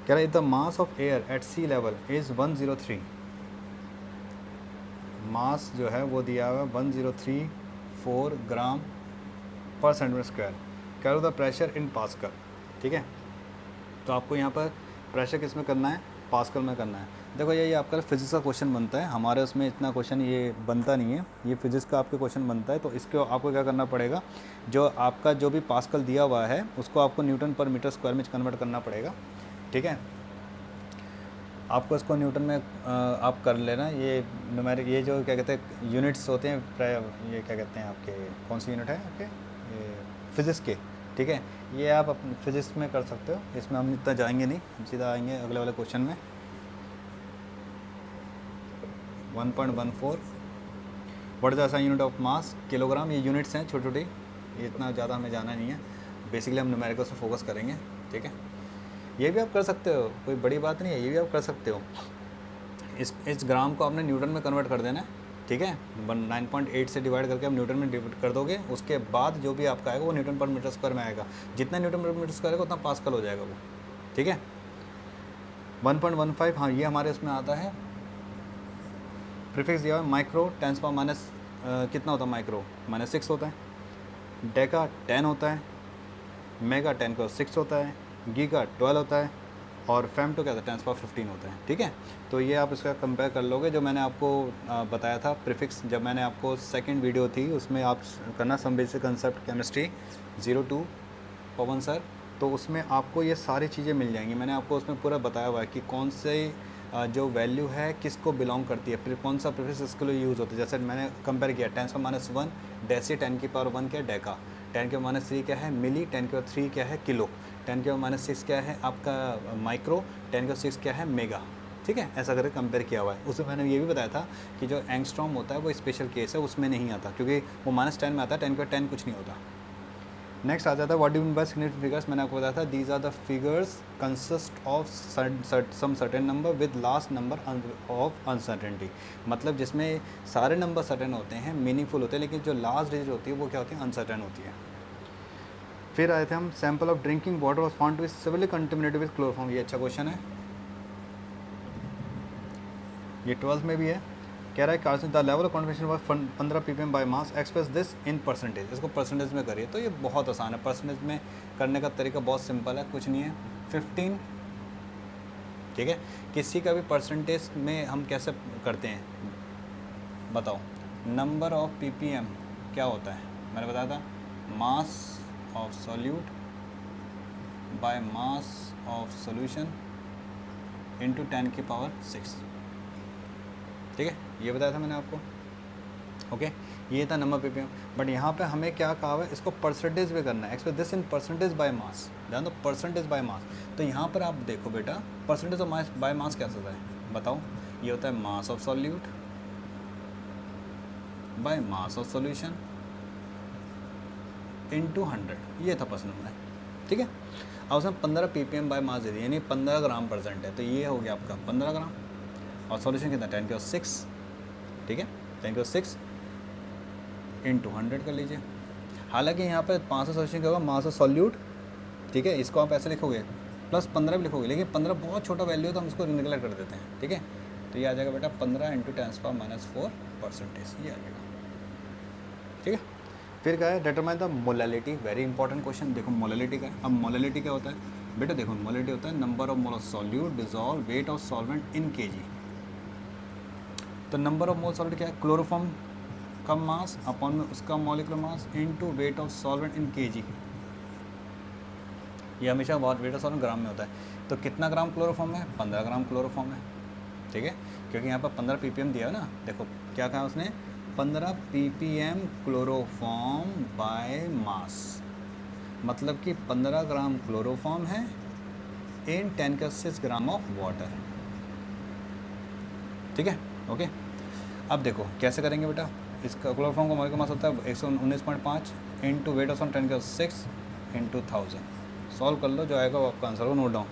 कह रहा है the mass of air at sea level is 103, mass जो है वो दिया हुआ है 1034 ग्राम पर सेंटीमीटर स्क्वायर। कह रहा द प्रेशर इन पास्कल, ठीक है। तो आपको यहाँ पर प्रेशर किस में करना है, पास्कल में करना है। देखो ये आपका फिजिक्स का क्वेश्चन बनता है, हमारे उसमें इतना क्वेश्चन ये बनता नहीं है, ये फिजिक्स का आपके क्वेश्चन बनता है। तो इसको आपको क्या करना पड़ेगा, जो आपका जो भी पास्कल दिया हुआ है उसको आपको न्यूटन पर मीटर स्क्वायर में कन्वर्ट करना पड़ेगा, ठीक है। आपको इसको न्यूटन में आप कर लेना। ये न्यूमेरिक, ये जो क्या कहते हैं यूनिट्स होते हैं, ये क्या कहते हैं आपके, कौन सी यूनिट है आपके, ये फिज़िक्स के, ठीक है। ये आप अपने फिज़िक्स में कर सकते हो, इसमें हम इतना जाएंगे नहीं, हम सीधा आएंगे अगले वाले क्वेश्चन में। 1.14 what is the unit of mass, kilogram. ये यूनिट्स हैं छोटी छोटी, ये इतना ज़्यादा हमें जाना नहीं है, बेसिकली हम न्यूमेरिकल्स पे फोकस करेंगे, ठीक है। ये भी आप कर सकते हो, कोई बड़ी बात नहीं है, ये भी आप कर सकते हो। इस ग्राम को आपने न्यूटन में कन्वर्ट कर देना है, ठीक है। 9.8 से डिवाइड करके आप न्यूटन में डिवाइड कर दोगे, उसके बाद जो भी आपका आएगा वो न्यूटन पर मीटर स्क्वायर में आएगा। जितना न्यूटन पर मीटर स्क्वायर आएगा उतना पास्कल हो जाएगा वो, ठीक है। 1.15, हाँ ये हमारे उसमें आता है, प्रीफिक्स दिया हुआ है माइक्रो 10⁻⁻, कितना होता है माइक्रो -6 होता है, डेका 10 होता है, मेगा 10⁻6 होता है, गीगा 12 होता है, और फेमटो क्या होता है 10⁻15 होता है, ठीक है। तो ये आप इसका कंपेयर कर लोगे, जो मैंने आपको बताया था प्रीफिक्स, जब मैंने आपको सेकंड वीडियो थी उसमें आप करना सम बेसिक कंसेप्ट केमिस्ट्री 02 पवन सर, तो उसमें आपको ये सारी चीज़ें मिल जाएंगी। मैंने आपको उसमें पूरा बताया हुआ है कि कौन से जो वैल्यू है किसको बिलोंग करती है, फिर कौन सा प्रीफिक्स इसके लिए यूज़ होता है। जैसे मैंने कंपेयर किया 10⁻1 डेसी, 10⁻1 क्या है डेका, 10⁻3 क्या है मिली, 10⁻3 क्या है किलो, 10⁻6 क्या है आपका माइक्रो, 10⁻6 क्या है मेगा, ठीक है। ऐसा करके कंपेयर किया हुआ है। उसमें मैंने ये भी बताया था कि जो एंगस्ट्रॉम होता है वो स्पेशल केस है, उसमें नहीं आता, क्योंकि वो -10 में आता है, 10⁻10 कुछ नहीं होता। नेक्स्ट आ जाता है what do mean by significant figures. मैंने आपको बताया था these are the figures consist of some certain number with last number of uncertainty, मतलब जिसमें सारे नंबर सर्टेन होते हैं, मीनिंगफुल होते हैं, लेकिन जो लास्ट डिजिट होती है वो क्या होती है, अनसर्टेन होती है। फिर आए थे हम, sample of drinking water was found to be severely contaminated with chloroform. ये अच्छा क्वेश्चन है, ये 12th में भी है। कह रहा है Carson the level of concentration was 15 ppm by mass, express this in percentage. इसको परसेंटेज में करिए, तो ये बहुत आसान है। परसेंटेज में करने का तरीका बहुत सिंपल है, कुछ नहीं है। 15, ठीक है। किसी का भी परसेंटेज में हम कैसे करते हैं बताओ? नंबर ऑफ ppm क्या होता है, मैंने बताया था, mass of solute by mass of solution into 10⁶, ठीक है, ये बताया था मैंने आपको। ओके, ये था नंबर ppm। बट यहाँ पे हमें क्या कहा हुआ है, इसको परसेंटेज में करना है, express this in percentage by mass, ध्यान दो, परसेंटेज बाय मास। तो यहाँ पर आप देखो बेटा, percentage of mass by mass क्या होता है बताओ? ये होता है mass of solute by mass of solution into 100, ये था परसेंटेज, ठीक है। अब उसमें 15 ppm बाय मास दे दिया, यानी 15 ग्राम परसेंट है, तो ये हो गया आपका 15 ग्राम। और सॉल्यूशन कितना, 10⁶, ठीक है, 10⁶ इंटू 100 कर लीजिए। हालांकि यहाँ पर 500 सॉल्यूशन क्या होगा, मास ऑफ सॉल्यूट, ठीक है, इसको आप ऐसे लिखोगे प्लस 15 भी लिखोगे, लेकिन 15 बहुत छोटा वैल्यू है तो हम इसको निगलेक्ट कर देते हैं, ठीक है। तो ये आ जाएगा बेटा 15 × 10⁻⁻⁴ परसेंटेज, ये आ जाएगा, ठीक है। फिर क्या है, determine the molality, very important question. देखो मोलैलिटी का है। अब मोलैलिटी क्या होता है बेटा? देखो मोलैलिटी होता है number of mole of solute dissolve weight of solvent in kg। तो नंबर ऑफ मोल सॉल्वेंट क्या है, क्लोरोफॉर्म का मास अपॉन में उसका molecular mass into weight of solvent in kg। ये हमेशा वेट ऑफ सॉल्वेंट ग्राम में होता है। तो कितना ग्राम क्लोरोफॉर्म है? 15 ग्राम क्लोरोफॉर्म है, ठीक है, क्योंकि यहाँ पर 15 ppm दिया है ना। देखो क्या कहा उसने, 15 ppm क्लोरोफॉर्म बाय मास, मतलब कि 15 ग्राम क्लोरोफॉर्म है इन 10⁶ ग्राम ऑफ वाटर, ठीक है, ओके। अब देखो कैसे करेंगे बेटा, इसका क्लोरोफॉर्म का मॉलिक्यूलर मास होता है 119.5 into weight of 10⁶ into 1000। Solve कर लो, जो आएगा वो आपका आंसर हो, नोट डाउन।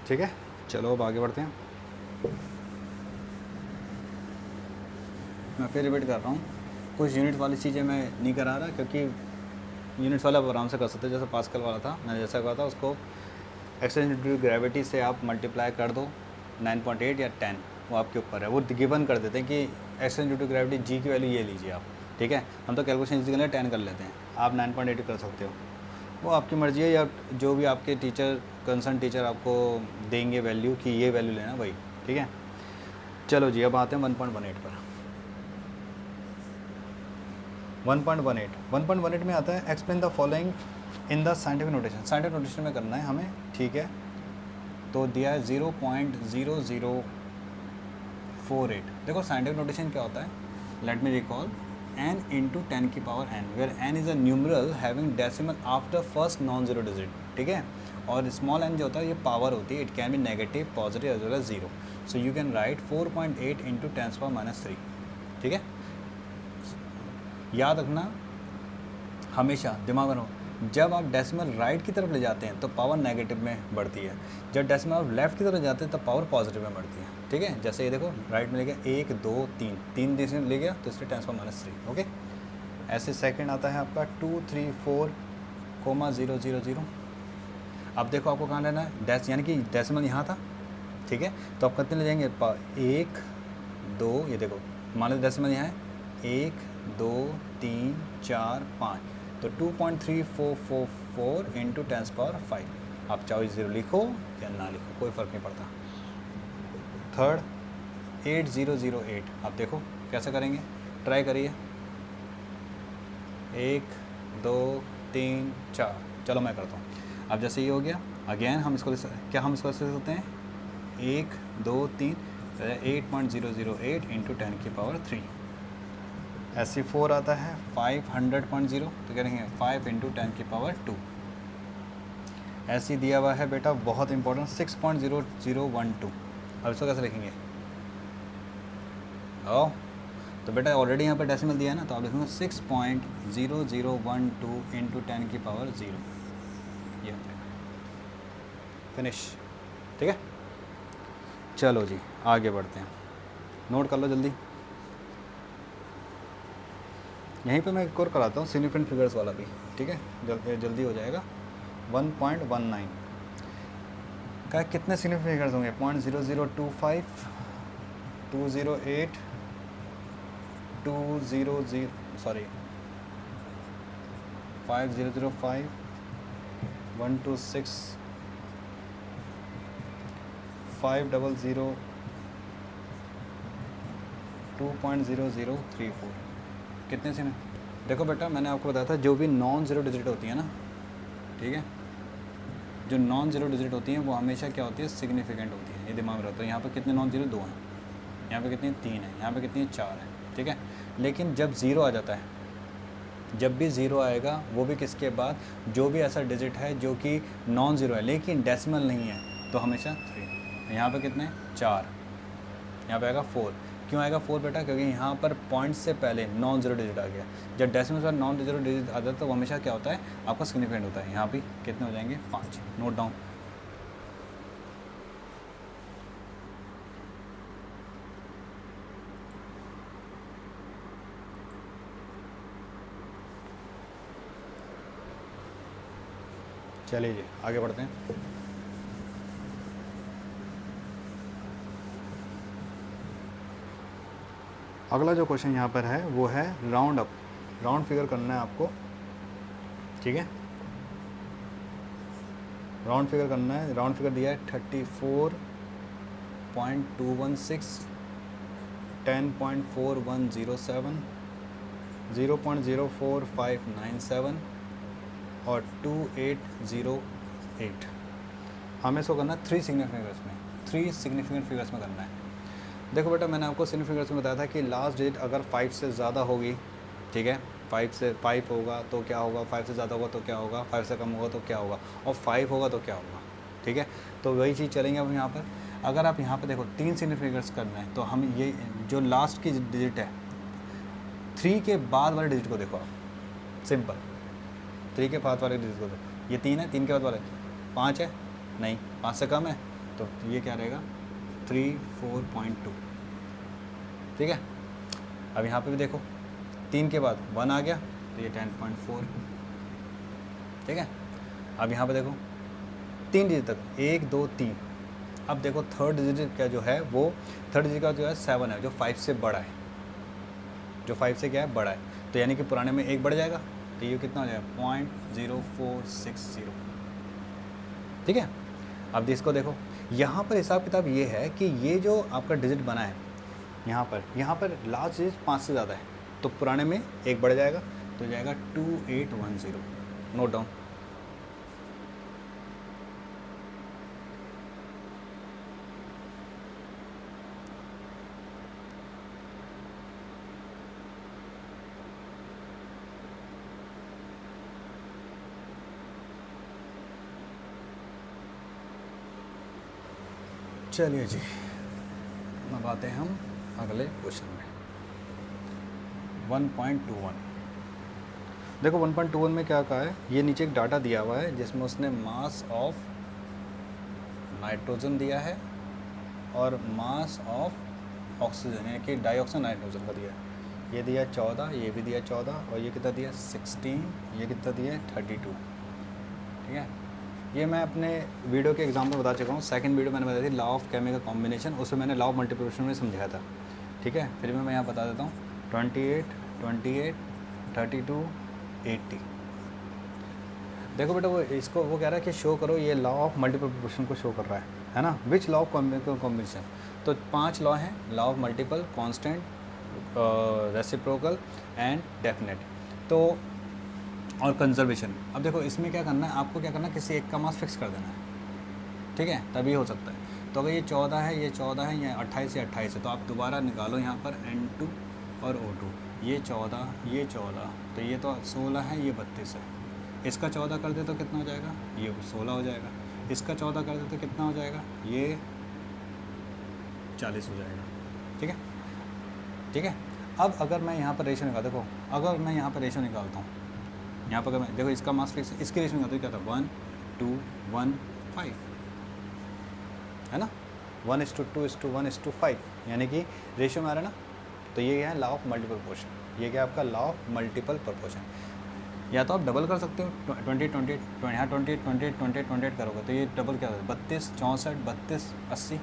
ठीक है, चलो अब आगे बढ़ते हैं। मैं फिर रिपीट कर रहा हूँ, कुछ यूनिट वाली चीज़ें मैं नहीं करा रहा, क्योंकि यूनिट्स वाला आप आराम से कर सकते हैं। जैसे पास्कल वाला था, मैंने जैसा कहा था, उसको एक्सटेंसिव ग्रेविटी से आप मल्टीप्लाई कर दो 9.8 या 10, वो आपके ऊपर है। वो गिवन कर देते हैं कि एक्सटेंसिव ग्रेविटी जी की वैल्यू ये लीजिए आप, ठीक है। हम तो कैलकुलेशन इजी के लिए 10 कर लेते हैं, आप 9.8 कर सकते हो, वो आपकी मर्ज़ी है, या जो भी आपके टीचर, कंसर्न टीचर आपको देंगे वैल्यू कि ये वैल्यू लेना भाई, ठीक है। चलो जी, अब आते हैं 1.18 पर। 1.18 में आता है, explain the following in the scientific notation. Scientific notation में करना है हमें, ठीक है। तो दिया है 0.0048। देखो साइंटिफिक नोटेशन क्या होता है, let me recall, n into 10⁻n, where n is a numeral having decimal after first non zero digit, ठीक है। और स्मॉल n जो होता है ये पावर होती है, it can be negative, positive as well as 0। So you can write 4.8 into 10⁻⁻3, ठीक है। याद रखना हमेशा, दिमाग में रहो, जब आप डेसिमल राइट की तरफ ले जाते हैं तो पावर नेगेटिव में बढ़ती है, जब डेसिमल आप लेफ्ट की तरफ जाते हैं तो पावर पॉजिटिव में बढ़ती है, ठीक है। जैसे ये देखो राइट में ले गया 1 2 3, 3 डेसिमल ले गया तो इसलिए 10⁻3, ओके। ऐसे सेकंड आता है आपका 234,000। अब देखो आपको कहाँ लेना है, यानी कि डेसिमल यहाँ था, ठीक है। तो आप कितने ले जाएंगे, 1 2, ये देखो मान लो डेसिमल यहाँ है 1 2 3 4 5, तो 2.3444 इंटू 10⁵। आप चाहो 0 लिखो या ना लिखो, कोई फ़र्क नहीं पड़ता। थर्ड 8008, आप देखो कैसे करेंगे, ट्राई करिए। 1 2 3 4, चलो मैं करता हूँ। अब जैसे ये हो गया, अगेन हम इसको क्या हम इसको ऐसे सकते हैं 1 2 3, तो 8.008 इंटू 10⁻³ SC4 आता है 500.0, तो क्या रहेंगे 5 इंटू 10⁻²। ऐसी दिया हुआ है बेटा बहुत इंपॉर्टेंट 6.0012। अब इसको कैसे लिखेंगे? ओ तो बेटा ऑलरेडी यहाँ पे डेसिमल दिया है ना, तो आप लिखेंगे 6.0012 इंटू 10⁻0। ये फिनिश। ठीक है, चलो जी आगे बढ़ते हैं, नोट कर लो जल्दी। यहीं पे मैं एक और कराता हूँ सिग्निफिकेंट फिगर्स वाला भी, ठीक है, जल्दी हो जाएगा। 1.19 का कितने सिग्निफिकेंट फिगर्स होंगे? 0.0025, 208, 50005, 126, 500, 2.0034। कितने से? देखो बेटा मैंने आपको बताया था जो भी नॉन ज़ीरो डिजिट होती है ना, ठीक है, जो नॉन ज़ीरो डिजिट होती हैं वो हमेशा क्या होती है? सिग्निफिकेंट होती है। ये दिमाग में रखता है। यहाँ पे कितने नॉन ज़ीरो? 2 हैं। यहाँ पे कितनी? 3 है। यहाँ पे कितनी? 4 है। ठीक है, लेकिन जब ज़ीरो आ जाता है, जब भी ज़ीरो आएगा वो भी किसके बाद? जो भी ऐसा डिजिट है जो कि नॉन ज़ीरो है लेकिन डेसिमल नहीं है, तो हमेशा 3। यहाँ पे कितने? 4। यहाँ पे आएगा 4। क्यों आएगा 4 बेटा? क्योंकि यहाँ पर पॉइंट से पहले नॉन ज़ीरो डिजिट आ गया। जब डेसिमल पर नॉन ज़ीरो डिजिट आता है तो वो हमेशा क्या होता है? आपका सिग्निफिकेंट होता है। यहाँ भी कितने हो जाएंगे? 5। Note down. चलिए जी आगे बढ़ते हैं। अगला जो क्वेश्चन यहाँ पर है वो है राउंड अप। राउंड फिगर करना है आपको, ठीक है, राउंड फिगर करना है। राउंड फिगर दिया है 34.216, 10.4107, 0.04597 और 2808। हमें इसको करना है 3 सिग्निफिकेंट फिगर्स में, 3 सिग्निफिकेंट फिगर्स में करना है। देखो बेटा मैंने आपको सिग्निफिकेंट में बताया था कि लास्ट डिजिट अगर 5 से ज़्यादा होगी, ठीक है, 5 होगा तो क्या होगा, 5 से ज़्यादा होगा तो क्या होगा, 5 से कम होगा तो क्या होगा, और 5 होगा तो क्या होगा। ठीक है, तो वही चीज़ चलेंगे अब यहाँ पर। अगर आप यहाँ पर देखो 3 सिग्निफिकेंट्स करना है तो हम ये जो लास्ट की डिजिट है 3 के बाद वाले डिजिट को देखो आप, सिंपल 3 के बाद वाले डिजिट को देखो। ये 3 है, 3 के बाद वाले 5 है, नहीं 5 से कम है, तो ये क्या रहेगा? 34.2। ठीक है, अब यहाँ पे भी देखो 3 के बाद 1 आ गया तो ये 10.4। ठीक है, अब यहाँ पे देखो 3 डिजिट तक 1 2 3। अब देखो थर्ड डिजिट का जो है वो थर्ड डिजिट का जो है 7 है, जो 5 से बड़ा है, जो 5 से क्या है? बड़ा है। तो यानी कि पुराने में 1 बढ़ जाएगा, तो ये कितना हो जाएगा? 0.0460। ठीक है, अब इसको देखो, यहाँ पर हिसाब किताब ये है कि ये जो आपका डिजिट बना है यहाँ पर लास्ट डिजिट 5 से ज़्यादा है, तो पुराने में 1 बढ़ जाएगा, तो जाएगा 2810। Note down. चलिए जी अब आते हैं हम अगले क्वेश्चन में। 1.21। देखो 1.21 में क्या कहा है? ये नीचे एक डाटा दिया हुआ है जिसमें उसने मास ऑफ नाइट्रोजन दिया है और मास ऑफ ऑक्सीजन यानी कि डाइऑक्साइड नाइट्रोजन का दिया है। ये दिया 14, ये भी दिया 14, और ये कितना दिया? 16, ये कितना दिया? 32। ठीक है, ये मैं अपने वीडियो के एग्जाम्पल बता चुका हूँ। सेकंड वीडियो मैंने बताई थी लॉ ऑफ केमिकल कॉम्बिनेशन, उसमें मैंने लॉ ऑफ मल्टीप्लिकेशन में समझाया था। ठीक है, फिर मैं यहाँ बता देता हूँ 28, 32, 80। देखो बेटा वो इसको वो कह रहा है कि शो करो ये लॉ ऑफ मल्टीप्लिकेशन को शो कर रहा है ना, which law of chemical combination. तो 5 लॉ हैं, law of multiple, constant, reciprocal and definite, तो और कंजर्वेशन। अब देखो इसमें क्या करना है आपको, क्या करना है, किसी एक का मास फिक्स कर देना है। ठीक है, तभी हो सकता है। तो अगर ये 14 है, ये 14 है, ये 28 या 28 है, तो आप दोबारा निकालो यहाँ पर N2 और O2। ये 14, ये 14, तो ये तो 16 है, ये 32 है। इसका 14 कर दे तो कितना हो जाएगा, ये 16 हो जाएगा। इसका 14 कर दे तो कितना हो जाएगा, ये 40 हो जाएगा। ठीक है, ठीक है। अब अगर मैं यहाँ पर रेशो निकाल, देखो अगर मैं यहाँ पर रेशो निकालता हूँ, यहाँ पर अगर मैं देखो इसका मास फिक्स, इसकी रेशो निकालता हूँ, क्या था 1 2 1 5, है ना, 1:2:1:5, यानी कि रेशियो में आ रहा है ना। तो ये है लॉ ऑफ मल्टीपल प्रोपोर्शन। ये क्या आपका लॉ ऑफ मल्टीपल प्रोपोर्शन। या तो आप डबल कर सकते हो, 20 यहाँ 28 करोगे तो ये डबल क्या होगा, 32 64 32 80,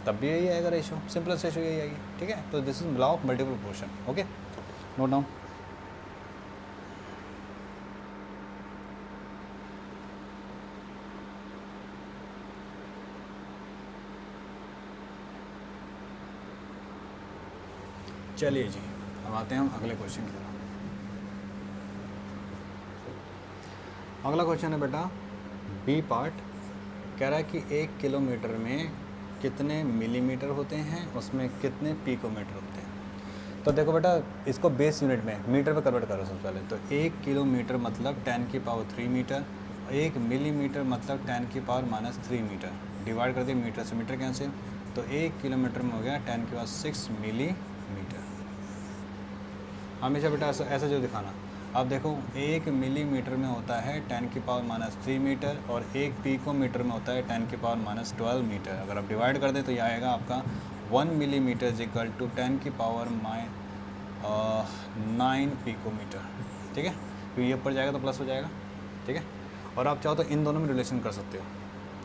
तब भी यही आएगा रेशियो, सिंपलेस्ट रेशियो यही आएगी। ठीक है, तो this is law of multiple proportion. Okay, note down. चलिए जी, अब आते हैं हम अगले क्वेश्चन की तरफ। अगला क्वेश्चन है बेटा बी पार्ट, कह रहा है कि 1 किलोमीटर में कितने मिलीमीटर होते हैं, उसमें कितने पिकोमीटर होते हैं। तो देखो बेटा, इसको बेस यूनिट में मीटर पे कन्वर्ट करो सबसे पहले। तो 1 किलोमीटर मतलब 10⁻³ मीटर, 1 मिलीमीटर मतलब 10⁻³ मीटर। डिवाइड कर दिए मीटर से मीटर कैंसिल, तो 1 किलोमीटर में हो गया 10⁻6 मिलीमीटर। हमेशा बेटा ऐसा जो दिखाना। अब देखो 1 मिलीमीटर में होता है 10⁻³ मीटर और 1 पिकोमीटर में होता है 10⁻12 मीटर। अगर आप डिवाइड कर दें तो यह आएगा आपका 1 millimetre is equal to 10⁻9 picometre. ठीक है, तो ये ऊपर जाएगा तो प्लस हो जाएगा। ठीक है, और आप चाहो तो इन दोनों में रिलेशन कर सकते हो।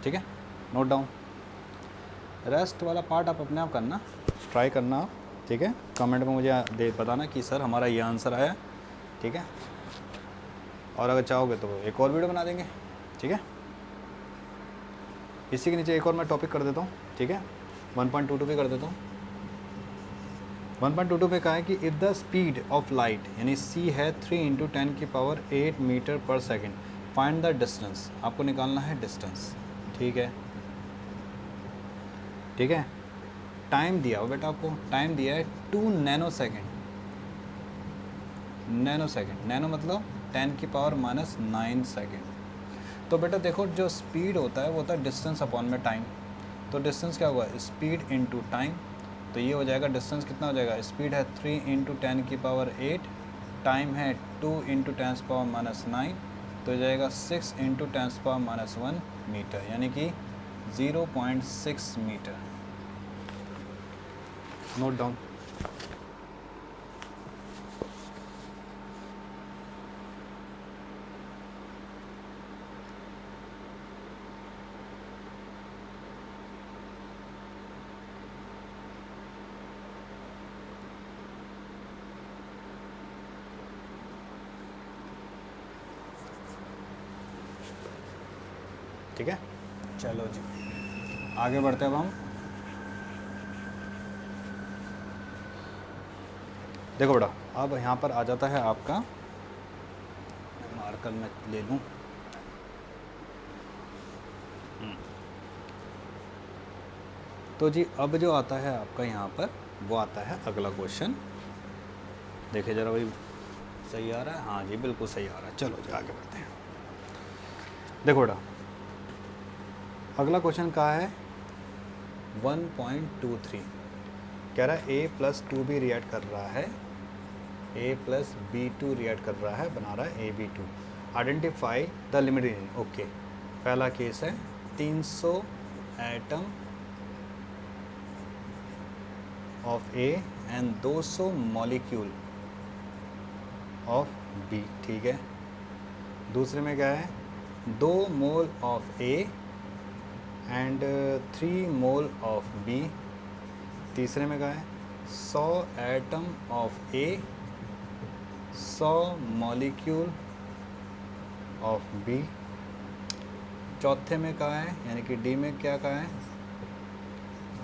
ठीक है, नोट डाउन। रेस्ट वाला पार्ट आप अपने आप करना, ट्राई करना आप। ठीक है, कमेंट में मुझे बताना कि सर हमारा ये आंसर आया। ठीक है, और अगर चाहोगे तो एक और वीडियो बना देंगे। ठीक है, इसी के नीचे एक और मैं टॉपिक कर देता हूँ। ठीक है, 1.22 पे कर देता हूँ। 1.22 पे कहा है कि if the speed of light यानी c है 3 × 10⁸ मीटर पर सेकेंड, फाइंड द डिस्टेंस। आपको निकालना है डिस्टेंस। ठीक है, ठीक है। टाइम दिया हो बेटा, आपको टाइम दिया है 2 nano second. Nano second, nano मतलब 10⁻⁹ सेकेंड। तो बेटा देखो, जो स्पीड होता है वो होता है डिस्टेंस अपॉन में टाइम। तो डिस्टेंस क्या होगा, स्पीड इनटू टाइम। तो ये हो जाएगा डिस्टेंस कितना हो जाएगा, स्पीड है 3 × 10⁸, टाइम है 2 × 10⁻⁹, तो हो जाएगा 6 × 10⁻⁻1 मीटर, यानी कि 0.6 मीटर। Note down. ठीक है, चलो जी आगे बढ़ते हैं अब हम। देखो बेटा, अब यहाँ पर आ जाता है आपका, मार्कर मैं ले लूँ। तो जी अब जो आता है आपका यहाँ पर, वो आता है अगला क्वेश्चन। देखिए ज़रा भाई, सही आ रहा है? हाँ जी, बिल्कुल सही आ रहा है। चलो जी आगे बढ़ते हैं। देखो बेटा, अगला क्वेश्चन कहा है 1.23, कह रहा है A+2B रिएक्ट कर रहा है, A+B2 रिएक्ट कर रहा है, बना रहा है AB2। Identify the limit reagent. Okay, पहला केस है 300 atom of A and 200 molecule of B। ठीक है, दूसरे में क्या है, 2 mole of A and 3 mole of B। तीसरे में क्या है, 100 atom of A, 100 molecule of B। चौथे में क्या है, यानी कि D में क्या है,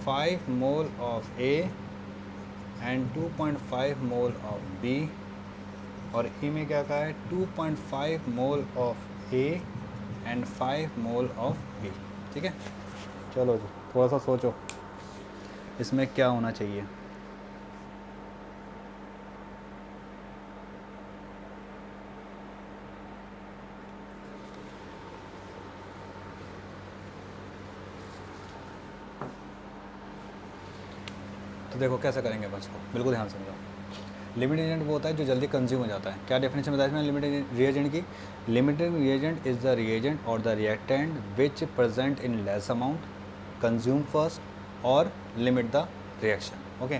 5 मोल of A and 2.5 mole of B। और E में क्या है, 2.5 मोल of A and 5 mole of B। ठीक है, चलो जी, थोड़ा सा सोचो इसमें क्या होना चाहिए। तो देखो कैसे करेंगे अपन इसको, बिल्कुल ध्यान समझो। लिमिटिंग एजेंट वो होता है जो जल्दी कंज्यूम हो जाता है। क्या डेफिनेशन बताया इसमें लिमिटिंग रिएजेंट की? Limiting reagent is the reagent और the reactant which present in less amount, consume first और limit the reaction. Okay,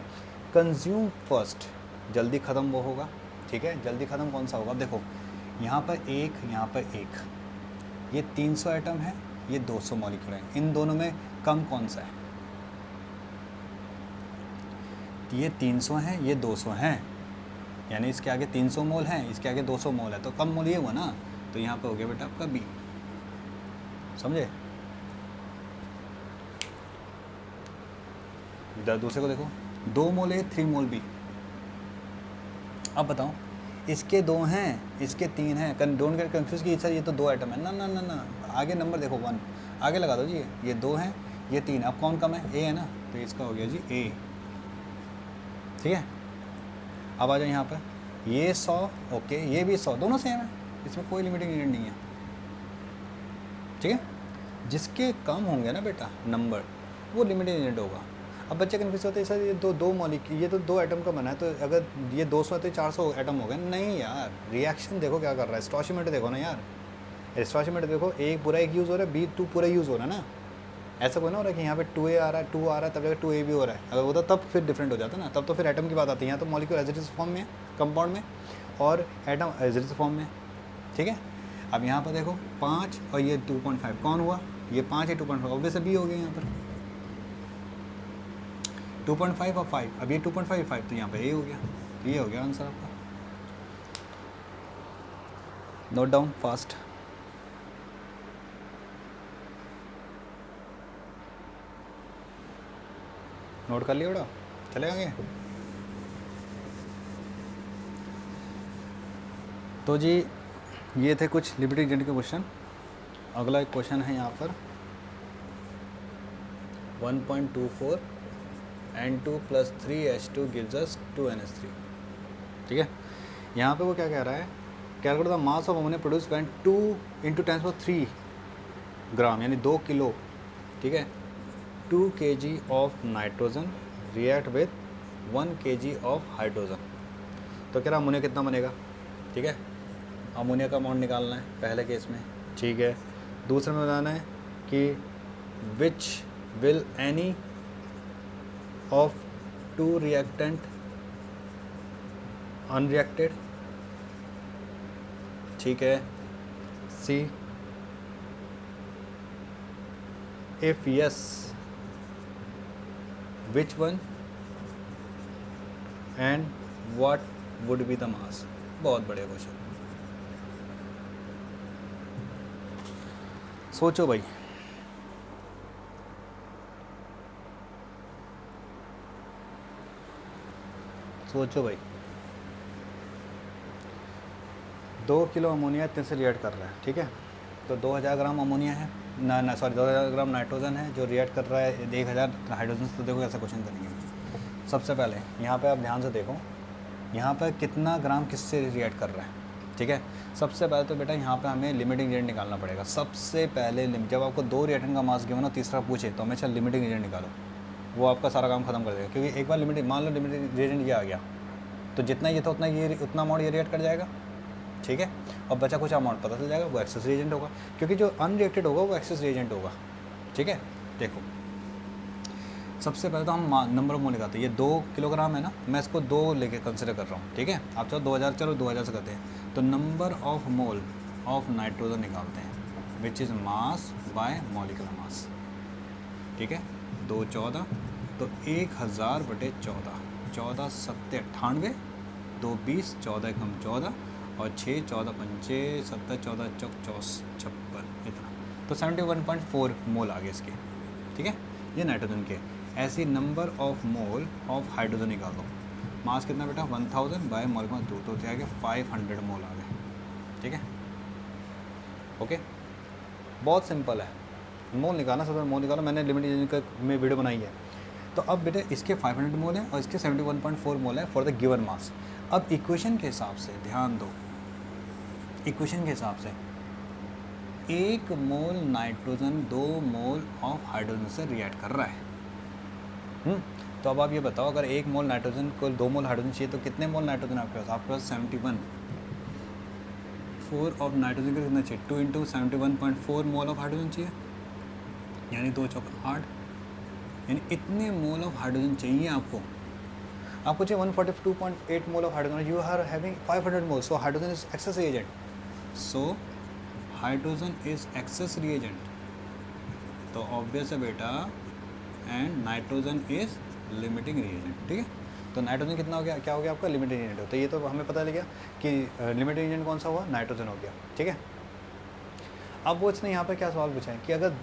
consume first, जल्दी ख़त्म वो होगा, ठीक है। जल्दी ख़त्म कौन सा होगा? देखो यहाँ पर एक, यहाँ पर एक, ये 300 एटम है, ये 200 मॉलिक्यूल है। इन दोनों में कम कौन सा है? ये 300 हैं, ये 200 हैं, यानी इसके आगे 300 मोल हैं, इसके आगे 200 मोल है, तो कम मोल ये हुआ ना, तो यहाँ पे हो गया बेटा आपका बी। समझे? इधर दूसरे को देखो, 2 मोल है, 3 मोल बी। अब बताओ, इसके 2 हैं, इसके 3 हैं, डोंट गेट कंफ्यूज कि सर ये तो 2 आइटम है, ना ना ना ना, आगे नंबर देखो 1, आगे लगा दो जी, ये 2 हैं, ये 3, अब कौन कम है? ए है ना, तो इसका हो गया जी ए, ठीक है। अब आ जाओ यहाँ पर, ये 100, ओके, ये भी 100, दोनों सेम है, इसमें कोई लिमिटिंग एजेंट नहीं है, ठीक है। जिसके कम होंगे ना बेटा नंबर, वो लिमिटिंग एजेंट होगा। अब बच्चे कन्फ्यूज होते हैं सर ये दो मॉलिक्यूल, ये तो 2 एटम का बना है, तो अगर ये 200 है तो 400 एटम हो गए। नहीं यार, रिएक्शन देखो क्या कर रहा है, स्टोशियोमीटर देखो ना यार, स्टोशियोमीटर देखो, एक पूरा एक यूज़ हो रहा है, B2 पूरा यूज़ हो रहा है ना। ऐसा कोई ना हो रहा है कि यहाँ पे 2A आ रहा है, 2 आ रहा है, तब जगह 2A भी हो रहा है। अगर होता तब फिर डिफरेंट हो जाता ना, तब तो फिर एटम की बात आती है। यहाँ तो molecule as it is form में, कंपाउंड में, और atom as it is form में, ठीक है। अब यहाँ पर देखो 5 और ये 2.5, कौन हुआ? ये 5 है, 2.5 ऑब्वियसली बी हो गया यहाँ पर, 2.5 और 5, अब ये 2.5 5, तो यहाँ पे ए हो गया, ये हो गया आंसर आपका। Note down fast. नोट कर लिया बेटा, चले आगे। तो जी ये थे कुछ लिमिटिंग एजेंट के क्वेश्चन। अगला एक क्वेश्चन है यहाँ पर 1.24 N2 + 3H2 gives us 2NH3, ठीक है। यहाँ पे वो क्या कह रहा है, calculate the mass of ammonia produce when 2 × 10³ ग्राम, यानी 2 किलो, ठीक है, 2 kg of nitrogen react with 1 kg of hydrogen. तो कह रहा अमोनिया कितना बनेगा, ठीक है। अमोनिया का अमाउंट निकालना है पहले केस में, ठीक है। दूसरे में बताना है कि which will any of 2 reactant unreacted, ठीक है। See if yes which one and what would be the mass. बहुत बढ़िया क्वेश्चन, सोचो भाई। सोचो भाई, 2 किलो अमोनिया इतने से रिएक्ट कर रहा है, ठीक है। तो 2000 ग्राम अमोनिया है ना सॉरी 2000 ग्राम नाइट्रोजन है जो रिएक्ट कर रहा है 1000 हाइड्रोजन। तो देखो ऐसा क्वेश्चन करेंगे। सबसे पहले यहाँ पे आप ध्यान से देखो, यहाँ पर कितना ग्राम किससे रिएक्ट कर रहा है, ठीक है। सबसे पहले तो बेटा यहाँ पे हमें लिमिटिंग एजेंट निकालना पड़ेगा। सबसे पहले जब आपको 2 रिएक्टेंट का मास गिवन हो, तीसरा पूछे, तो हमेशा लिमिटिंग एजेंट निकालो, वो आपका सारा काम खत्म कर देगा। क्योंकि एक बार लिमिटिंग, मान लो लिमिटिंग एजेंट ये आ गया, तो जितना ये था उतना ये उतना अमाउंट ये रिएक्ट कर जाएगा, ठीक है। और बचा कुछ अमाउंट पता चल जाएगा, वो एक्सेस रिएजेंट होगा, क्योंकि जो अनरिएक्टेड होगा वो एक्सेस रिएजेंट होगा, ठीक है। देखो सबसे पहले तो हम नंबर ऑफ मोल निकालते हैं। ये 2 किलोग्राम है ना, मैं इसको 2 लेके कंसिडर कर रहा हूँ, ठीक है। आप चलो 2000, चलो 2000 से करते हैं। तो number of mole of nitrogen निकालते हैं, which is mass by molecular mass, ठीक है। 2 14, तो 1000/14, 14 7 98, 2 20, 14 कम 14, और 6 14 5 7 14 चौक 56, इतना। तो 71.4 मोल आ गए इसके, ठीक है। ये नाइट्रोजन के। ऐसी number of mole of hydrogen निकालो। मास कितना बेटा 1000 बाय मॉलिक्यूलर 2, तो क्या आ गया 500 मोल आ गए, ठीक है। ओके, बहुत सिंपल है, मोल निकालना, सबसे मोल निकालो। मैंने लिमिटिंग एजेंट का में वीडियो बनाई है। तो अब बेटे इसके 500 मोल है और इसके 71.4 मोल है फॉर द गिवन मास। अब इक्वेशन के हिसाब से ध्यान दो, इक्वेशन के हिसाब से 1 mole nitrogen 2 mole of hydrogen से रिएक्ट कर रहा है। तो अब आप ये बताओ, अगर 1 मोल नाइट्रोजन को 2 मोल हाइड्रोजन चाहिए तो कितने मोल नाइट्रोजन आपके पास? आपके पास 71.4 ऑफ नाइट्रोजन का कितना चाहिए? 2 इंटू 71.4 मोल ऑफ हाइड्रोजन चाहिए, यानी 2 चौक 8, यानी इतने मोल ऑफ हाइड्रोजन चाहिए आपको। आपको चाहिए 142.8 mole of hydrogen, you are having 500 mole, so hydrogen is excess reagent. So hydrogen is excess reagent, तो ऑब्वियस है बेटा, and nitrogen is limiting reagent. ठीक है, तो नाइट्रोजन कितना हो गया, क्या हो गया आपका? लिमिटिंग एजेंट हो। तो ये तो हमें पता लग गया कि लिमिटिंग एजेंट कौन सा हुआ? नाइट्रोजन हो गया। ठीक है, अब वो इसने यहाँ पर क्या सवाल पूछा है कि अगर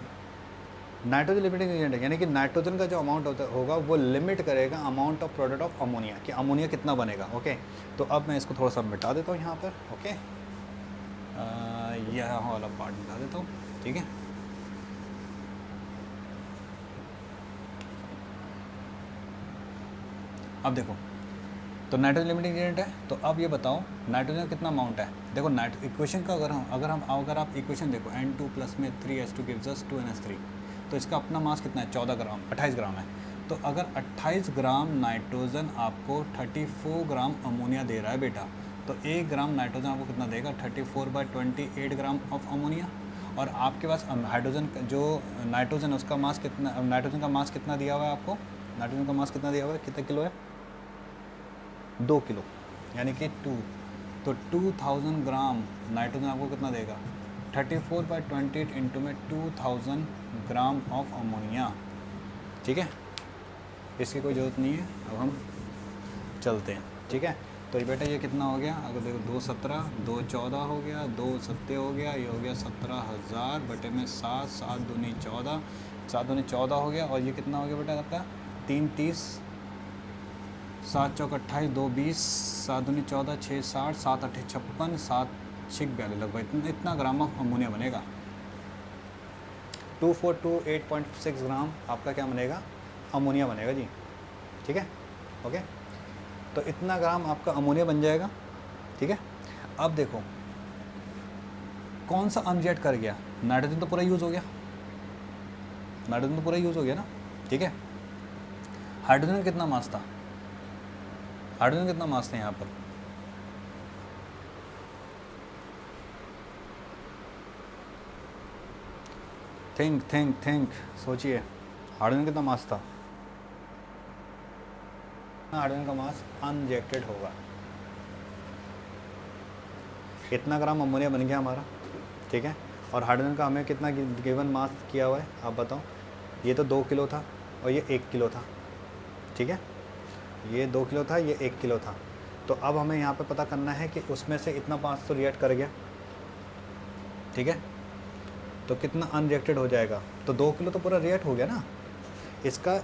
नाइट्रोजन लिमिटिंग एजेंट है, यानी कि नाइट्रोजन का जो अमाउंट होगा वो लिमिट करेगा amount of product of ammonia, कि अमोनिया कितना बनेगा। ओके, तो अब मैं इसको थोड़ा सा मिटा देता हूँ यहाँ पर। ओके, यह वाला पार्ट मिटा देता हूँ। ठीक है, अब देखो, तो नाइट्रोजन लिमिटिंग एजेंट है, तो अब ये बताओ नाइट्रोजन का कितना अमाउंट है। देखो इक्वेशन का अगर आप इक्वेशन देखो, N2 प्लस में 3H2 गिव्स अस 2NH3, तो इसका अपना मास कितना है? 14 ग्राम, 28 ग्राम है। तो अगर 28 ग्राम नाइट्रोजन आपको 34 ग्राम अमोनिया दे रहा है बेटा, तो 1 ग्राम नाइट्रोजन आपको कितना देगा? 34/28 ग्राम ऑफ अमोनिया। और आपके पास हाइड्रोजन जो नाइट्रोजन है उसका मास कितना, नाइट्रोजन का मास कितना दिया हुआ है आपको? नाइट्रोजन का मास कितना दिया हुआ है? कितना किलो है? 2 किलो, यानी कि 2, तो 2000 ग्राम नाइट्रोजन आपको कितना देगा? 34/28 इंटू में 2000 ग्राम ऑफ अमोनिया। ठीक है, इसकी कोई ज़रूरत नहीं है, अब हम चलते हैं। ठीक है, तो ये बेटा ये कितना हो गया? अगर देखो 2 17, 2 14 हो गया, 2 7 हो गया, ये हो गया 17,000 बटे में 7, 7 दूनी 14, 7 दूनी 14 हो गया। और ये कितना हो गया बेटा आपका? 3 30, 7 चौक 28, 2 20, 7 दूनी 14, 6 60, 7 8 56, 7 6 42, लगभग इतना ग्राम ऑफ अमोनिया बनेगा। 2428.6 ग्राम आपका क्या बनेगा? अमोनिया बनेगा जी। ठीक है, ओके, तो इतना ग्राम आपका अमोनिया बन जाएगा। ठीक है, अब देखो कौन सा अनरिएक्ट कर गया? नाइट्रोजन तो पूरा यूज़ हो गया, नाइट्रोजन तो पूरा यूज़ हो गया ना। ठीक है, हाइड्रोजन कितना मास था? हाइड्रोजन कितना मास था यहाँ पर? थिंक सोचिए, हाइड्रोजन कितना मास था? हाइड्रोजन का मास अनरिएक्टेड होगा। इतना ग्राम अमोनिया बन गया हमारा। ठीक है, और हाइड्रोजन का हमें कितना गिवन मास किया हुआ है आप बताओ? ये तो 2 किलो था और ये 1 किलो था। ठीक है, ये 2 किलो था, ये 1 किलो था। तो अब हमें यहाँ पे पता करना है कि उसमें से इतना मास तो रिएक्ट कर गया। ठीक है, तो कितना अनरिएक्टेड हो जाएगा? तो 2 किलो तो पूरा रिएक्ट हो गया ना इसका,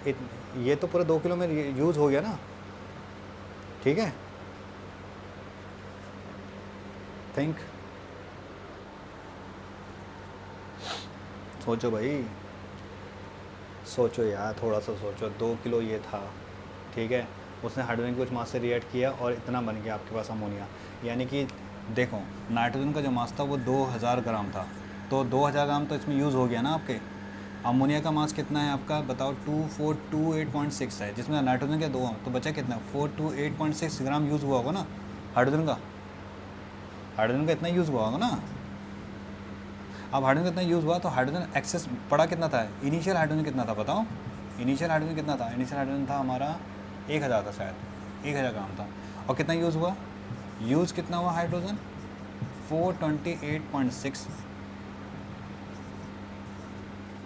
ये तो पूरा 2 किलो में यूज़ हो गया ना। ठीक है, थिंक, सोचो भाई, सोचो यार, थोड़ा सा सोचो। 2 किलो ये था, ठीक है, उसने हाइड्रोजन के कुछ मास से रिएक्ट किया और इतना बन गया आपके पास अमोनिया। यानी कि देखो नाइट्रोजन का जो मास था वो 2000 ग्राम था, तो 2000 ग्राम तो इसमें यूज़ हो गया ना आपके। अमोनिया का मास कितना है आपका बताओ? 2428.6 है, जिसमें नाइट्रोजन के 2, तो बचा कितना? 428.6 ग्राम यूज़ हुआ होगा ना हाइड्रोजन का। हाइड्रोजन का इतना यूज़ हुआ होगा ना। अब हाइड्रोजन कितना यूज़ हुआ, तो हाइड्रोजन एक्सेस पड़ा कितना था? इनिशियल हाइड्रोजन कितना था बताओ? इनिशियल हाइड्रोजन कितना था? इनिशियल हाइड्रोजन था हमारा 1000 था, शायद 1000 ग्राम था। और कितना यूज़ हुआ? यूज़ कितना हुआ हाइड्रोजन? 428.6।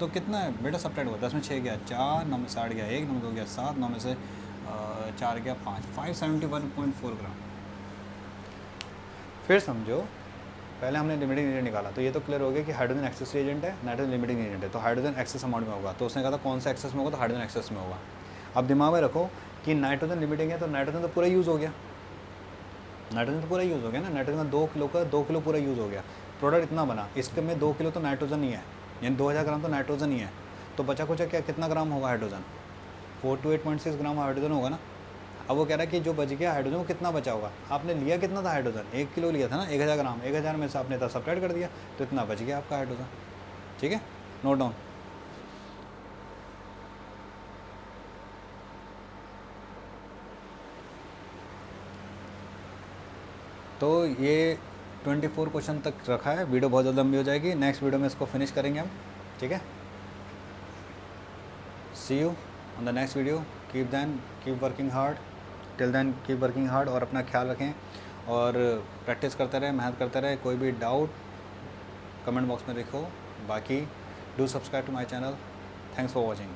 तो कितना है बेटा? सब्ट्रैक्ट हुआ, 10 में 6 गया 4, 9 में 60 गया 1, 9 में 2 गया 7, 9 में से 4 गया 5, 571.4 ग्राम। फिर समझो, पहले हमने लिमिटिंग एजेंट निकाला, तो ये तो क्लियर हो गया कि हाइड्रोजन एक्सेस एजेंट है, नाइट्रोजन लिमिटिंग एजेंट है। तो हाइड्रोजन एक्सेस अमाउंट में होगा, तो उसने कहा था कौन सा एक्सेस में होगा? तो हाइड्रोजन एक्सेस में होगा। अब दिमाग में रखो कि नाइट्रोजन लिमिटिंग है, तो नाइट्रोजन तो पूरा यूज़ हो गया, नाइट्रोजन तो पूरा यूज़ हो गया ना। नाइट्रोजन 2 किलो का 2 किलो पूरा यूज़ हो गया, प्रोडक्ट इतना बना, इसके में 2 किलो तो नाइट्रोजन ही है। यानी 2000 ग्राम तो नाइट्रोजन ही है, तो बचा कुछ क्या कितना ग्राम होगा हाइड्रोजन, 4 to 8.6 ग्राम हाइड्रोजन होगा ना। अब वो कह रहा है कि जो बच गया हाइड्रोजन वो कितना बचा होगा, आपने लिया कितना था हाइड्रोजन, 1 किलो लिया था ना, 1000 ग्राम, 1000 में से आपने 10 सब्ट्रैक्ट कर दिया तो इतना बच गया आपका हाइड्रोजन। ठीक है, नोट डाउन। तो ये 24 क्वेश्चन तक रखा है, वीडियो बहुत ज़्यादा लंबी हो जाएगी, नेक्स्ट वीडियो में इसको फिनिश करेंगे हम। ठीक है, see you on the next video, keep working hard, till then keep working hard, और अपना ख्याल रखें और प्रैक्टिस करते रहें, मेहनत करते रहें। कोई भी डाउट कमेंट बॉक्स में लिखो, बाकी do subscribe to my channel. Thanks for watching.